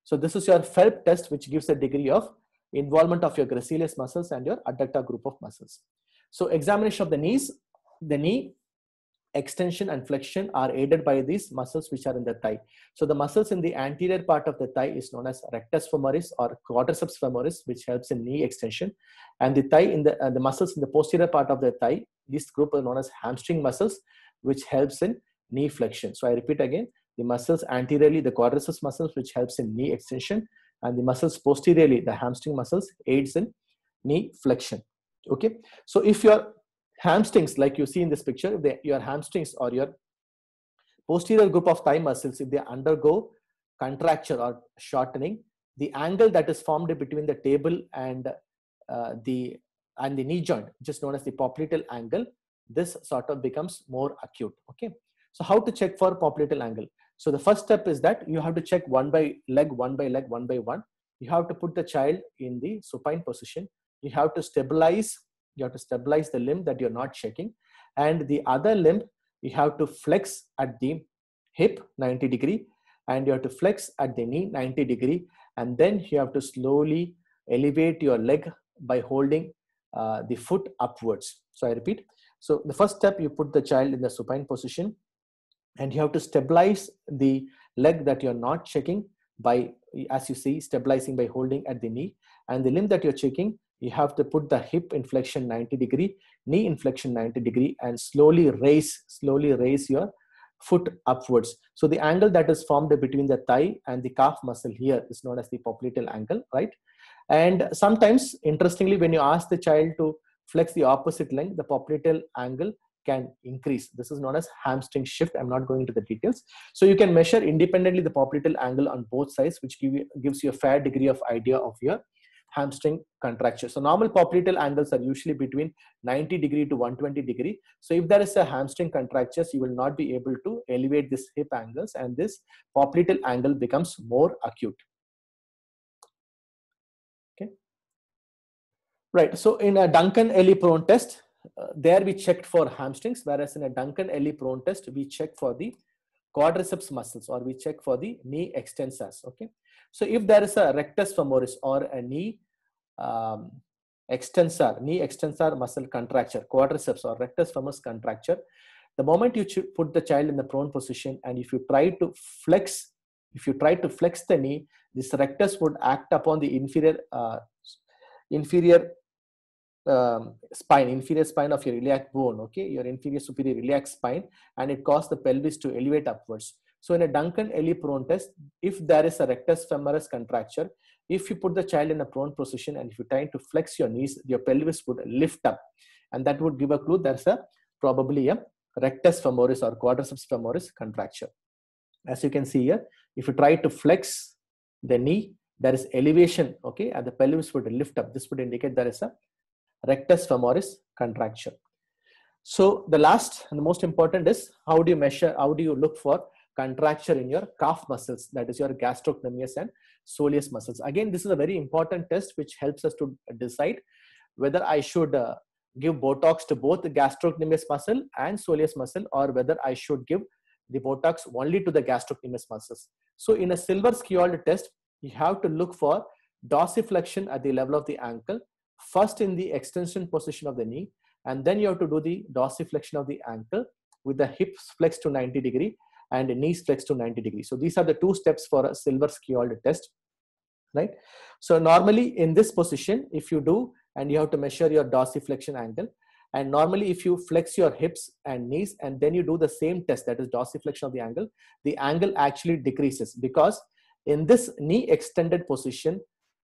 so this is your Phelps test, which gives a degree of involvement of your gracilis muscles and your adductor group of muscles. So examination of the knees, the knee extension and flexion are aided by these muscles which are in the thigh. So the muscles in the anterior part of the thigh is known as rectus femoris or quadriceps femoris, which helps in knee extension, and the thigh in the muscles in the posterior part of the thigh, this group are known as hamstring muscles, which helps in knee flexion. So I repeat again, the muscles anteriorly, the quadriceps muscles, which helps in knee extension, and the muscles posteriorly, the hamstring muscles, aids in knee flexion. Okay, so if your hamstrings, like you see in this picture, your hamstrings or your posterior group of thigh muscles, if they undergo contracture or shortening, the angle that is formed between the table and the knee joint, which is known as the popliteal angle, this sort of becomes more acute. Okay, so how to check for popliteal angle? So the first step is that you have to check one by leg, one by one. You have to put the child in the supine position. You have to stabilize the limb that you're not checking, and the other limb you have to flex at the hip 90 degree, and you have to flex at the knee 90 degree, and then you have to slowly elevate your leg by holding the foot upwards. So I repeat. So the first step, you put the child in the supine position, and you have to stabilize the leg that you're not checking by, as you see, stabilizing by holding at the knee, and the limb that you're checking, you have to put the hip inflection 90 degree, knee inflection 90 degree, and slowly raise your foot upwards. So the angle that is formed between the thigh and the calf muscle here is known as the popliteal angle, right? And sometimes, interestingly, when you ask the child to flex the opposite leg, the popliteal angle can increase. This is known as hamstring shift. I'm not going into the details. So you can measure independently the popliteal angle on both sides, which gives you a fair degree of idea of your hamstring contracture. So normal popliteal angles are usually between 90 degree to 120 degree. So if there is a hamstring contracture, you will not be able to elevate this hip angles, and this popliteal angle becomes more acute. Okay. Right. So in a Duncan-Ellie prone test, there we checked for hamstrings, whereas in a Duncan-Ellie prone test, we check for the quadriceps muscles, or we check for the knee extensors. Okay. So if there is a rectus femoris or a knee extensor muscle contracture, quadriceps or rectus femoris contracture, the moment you put the child in the prone position, and if you try to flex the knee, this rectus would act upon the inferior spine of your iliac bone, okay, your inferior superior iliac spine, and it causes the pelvis to elevate upwards. So in a Duncan-Ellie prone test, if there is a rectus femoris contracture, if you put the child in a prone position and if you try to flex your knees, your pelvis would lift up, and that would give a clue there's probably a rectus femoris or quadriceps femoris contracture. As you can see here, if you try to flex the knee, there is elevation, okay, and the pelvis would lift up. This would indicate there is a rectus femoris contracture. So the last and the most important is, how do you look for contracture in your calf muscles, that is your gastrocnemius and soleus muscles. Again, this is a very important test which helps us to decide whether I should give Botox to both the gastrocnemius muscle and soleus muscle, or whether I should give the Botox only to the gastrocnemius muscles. So in a Silver-Skjold test, you have to look for dorsiflexion at the level of the ankle, first in the extension position of the knee, and then you have to do the dorsiflexion of the ankle with the hips flexed to 90 degree and knees flexed to 90 degree. So these are the two steps for a Silver-Skjold test, right? So normally in this position, if you do, and you have to measure your dorsiflexion angle, and normally if you flex your hips and knees and then you do the same test, that is dorsiflexion of the angle actually decreases, because in this knee extended position,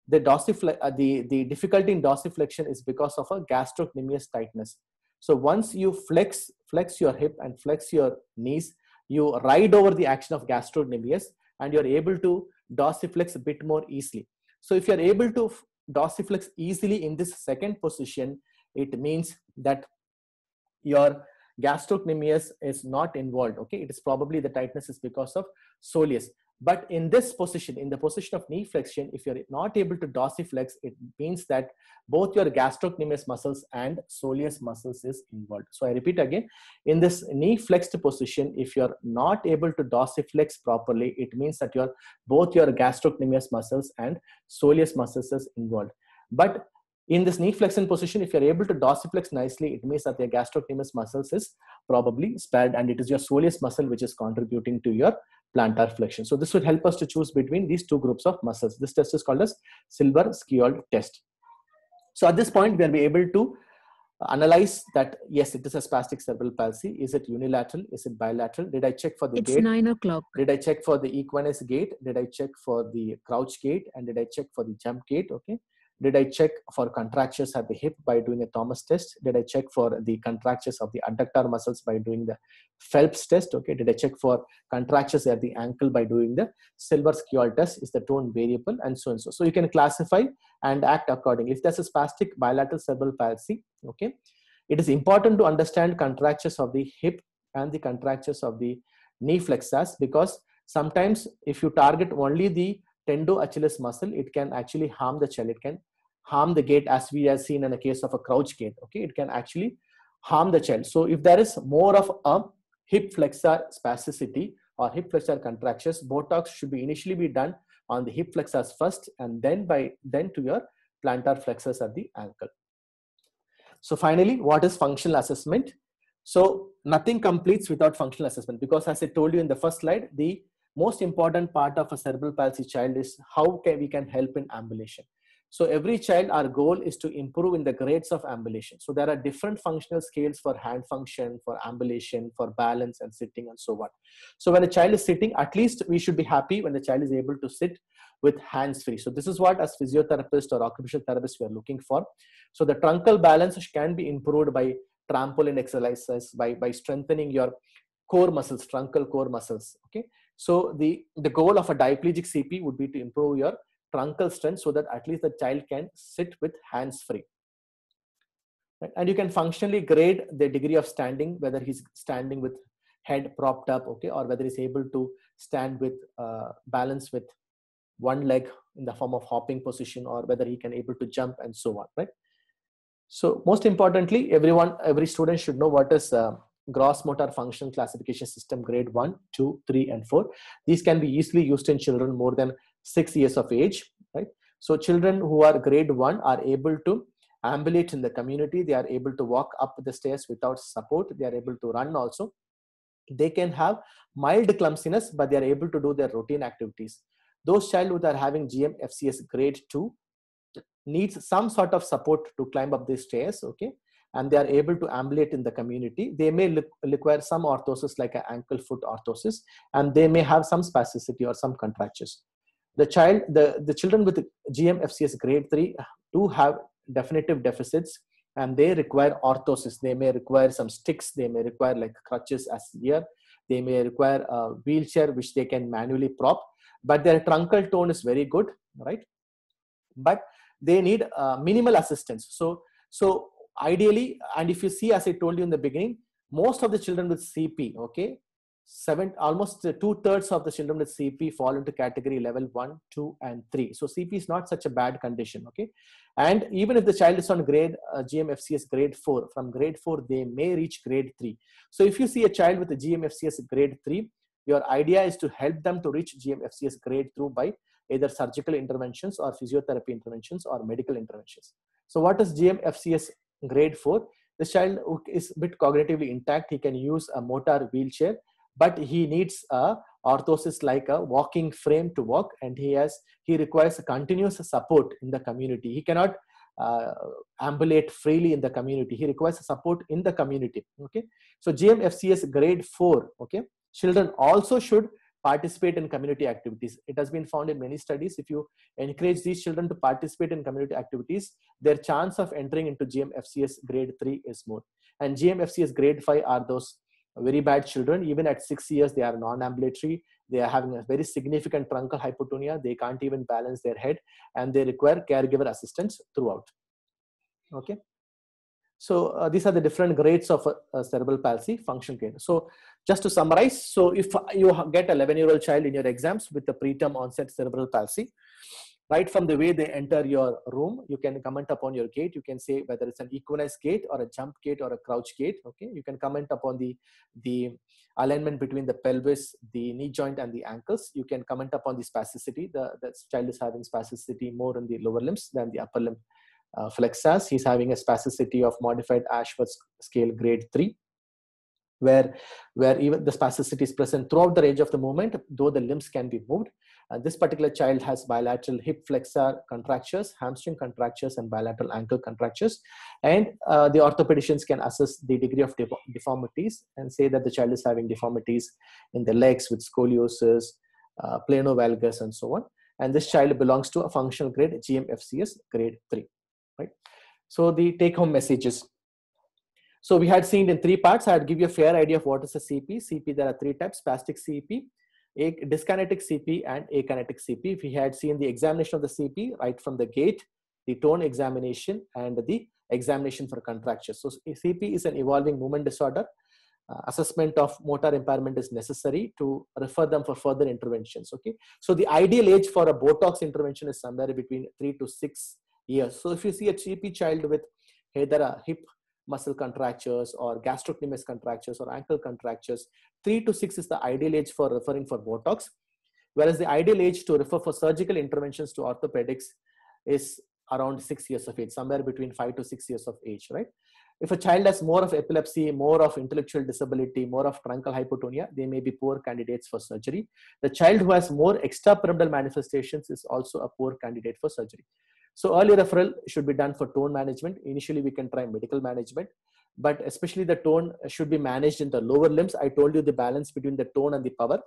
the difficulty in dorsiflexion is because of a gastrocnemius tightness. So once you flex your hip and flex your knees, you ride over the action of gastrocnemius and you're able to dorsiflex a bit more easily. So if you're able to dorsiflex easily in this second position, it means that your gastrocnemius is not involved. Okay, it is probably the tightness is because of soleus. But in this position, in the position of knee flexion, if you're not able to dorsiflex, it means that both your gastrocnemius muscles and soleus muscles is involved. So I repeat again, in this knee flexed position, if you're not able to dorsiflex properly, it means that both your gastrocnemius muscles and soleus muscles is involved. But in this knee flexion position, if you're able to dorsiflex nicely, it means that your gastrocnemius muscles is probably spared, and it is your soleus muscle which is contributing to your plantar flexion. So this would help us to choose between these two groups of muscles. This test is called as Silver-Skjold test. So at this point, we will be able to analyze that, yes, it is a spastic cerebral palsy. Is it unilateral? Is it bilateral? Did I check for the
It's
gait?
9 o'clock.
Did I check for the equinus gait? Did I check for the crouch gait? And did I check for the jump gait? Okay. Did I check for contractures at the hip by doing a Thomas test? Did I check for the contractures of the adductor muscles by doing the Phelps test? Okay. Did I check for contractures at the ankle by doing the Silver-Skjold test? Is the tone variable? And so and so. So you can classify and act accordingly. If there's a spastic bilateral cerebral palsy, okay, it is important to understand contractures of the hip and the contractures of the knee flexors, because sometimes if you target only the tendo-achilles muscle, it can actually harm the child. It can harm the gait, as we have seen in the case of a crouch gait. Okay, it can actually harm the child. So if there is more of a hip flexor spasticity or hip flexor contractions, Botox should be initially be done on the hip flexors first, and then to your plantar flexors at the ankle. So finally, what is functional assessment? So nothing completes without functional assessment, because as I told you in the first slide, the most important part of a cerebral palsy child is how we can help in ambulation. So every child, our goal is to improve in the grades of ambulation. So there are different functional scales for hand function, for ambulation, for balance and sitting and so on. So when a child is sitting, at least we should be happy when the child is able to sit with hands free. So this is what as physiotherapist or occupational therapist we are looking for. So the truncal balance can be improved by trampoline exercises, by strengthening your core muscles, truncal core muscles. Okay. So the goal of a diplegic CP would be to improve your truncal strength so that at least the child can sit with hands free. Right? And you can functionally grade the degree of standing, whether he's standing with head propped up, okay, or whether he's able to stand with balance with one leg in the form of hopping position, or whether he can able to jump and so on, right? So most importantly, every student should know what is gross motor function classification system grade 1, 2, 3, and 4. These can be easily used in children more than 6 years of age, right? So children who are grade 1 are able to ambulate in the community. They are able to walk up the stairs without support. They are able to run also. They can have mild clumsiness, but they are able to do their routine activities. Those children who are having GM-FCS grade 2 needs some sort of support to climb up the stairs, okay, and they are able to ambulate in the community. They may require some orthosis like an ankle foot orthosis, and they may have some spasticity or some contractures. The children with GM-FCS grade 3 do have definitive deficits, and they require orthosis. They may require some sticks. They may require like crutches as here. They may require a wheelchair which they can manually prop, but their truncal tone is very good, right? But they need minimal assistance. So ideally, and if you see, as I told you in the beginning, most of the children with CP, okay, almost 2/3 of the children with CP fall into category level 1, 2, and 3. So CP is not such a bad condition, okay. And even if the child is on grade GM-FCS grade 4, from grade 4 they may reach grade 3. So if you see a child with a GM-FCS grade 3, your idea is to help them to reach GM-FCS grade 2 by either surgical interventions or physiotherapy interventions or medical interventions. So what is GM-FCS grade 4? This child is a bit cognitively intact. He can use a motor wheelchair, but he needs a orthosis like a walking frame to walk, and he requires a continuous support in the community. He cannot ambulate freely in the community. He requires support in the community. Okay, so GM-FCS grade 4. Okay, children also should participate in community activities. It has been found in many studies, if you encourage these children to participate in community activities, their chance of entering into GM-FCS grade 3 is more. And GM-FCS grade 5 are those very bad children. Even at 6 years, they are non-ambulatory. They are having a very significant truncal hypotonia. They can't even balance their head, and they require caregiver assistance throughout. Okay. So these are the different grades of cerebral palsy function grade. So just to summarize, so if you get an 11-year-old child in your exams with a preterm onset cerebral palsy, right from the way they enter your room, you can comment upon your gait. You can say whether it's an equinus gait or a jump gait or a crouch gait. Okay, you can comment upon the alignment between the pelvis, the knee joint, and the ankles. You can comment upon the spasticity. The child is having spasticity more in the lower limbs than the upper limb flexors. He's having a spasticity of modified Ashworth scale grade 3, where even the spasticity is present throughout the range of the movement, though the limbs can be moved. This particular child has bilateral hip flexor contractures, hamstring contractures, and bilateral ankle contractures. And the orthopedicians can assess the degree of deformities and say that the child is having deformities in the legs with scoliosis, plano valgus, and so on. And this child belongs to a functional grade GMFCS grade 3, right? So the take-home messages. So we had seen in 3 parts. I'd give you a fair idea of what is a CP. CP, there are 3 types: spastic CP, dyskinetic CP, and akinetic CP. We had seen the examination of the CP right from the gait, the tone examination, and the examination for contractures. So CP is an evolving movement disorder. Assessment of motor impairment is necessary to refer them for further interventions. Okay, so the ideal age for a Botox intervention is somewhere between 3 to 6 years. So if you see a CP child with either a hip muscle contractures or gastrocnemius contractures or ankle contractures, 3 to 6 is the ideal age for referring for Botox, whereas the ideal age to refer for surgical interventions to orthopedics is around 6 years of age, somewhere between 5 to 6 years of age, right? If a child has more of epilepsy, more of intellectual disability, more of truncal hypotonia, they may be poor candidates for surgery. The child who has more extrapyramidal manifestations is also a poor candidate for surgery. So early referral should be done for tone management. Initially, we can try medical management, but especially the tone should be managed in the lower limbs. I told you the balance between the tone and the power.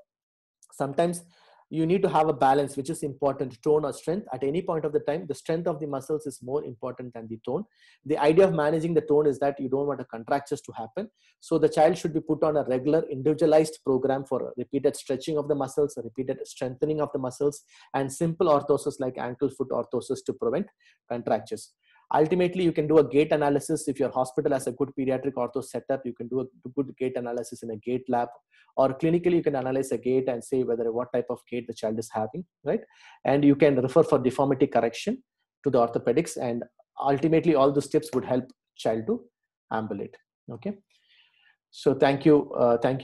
Sometimes you need to have a balance, which is important, tone or strength. At any point of the time, the strength of the muscles is more important than the tone. The idea of managing the tone is that you don't want the contractures to happen. So the child should be put on a regular individualized program for repeated stretching of the muscles, repeated strengthening of the muscles, and simple orthosis like ankle foot orthosis to prevent contractures. Ultimately, you can do a gait analysis. If your hospital has a good pediatric ortho setup, you can do a good gait analysis in a gait lab, or clinically you can analyze a gait and say whether what type of gait the child is having, right? And you can refer for deformity correction to the orthopedics, and ultimately all the steps would help child to ambulate. Okay, so thank you.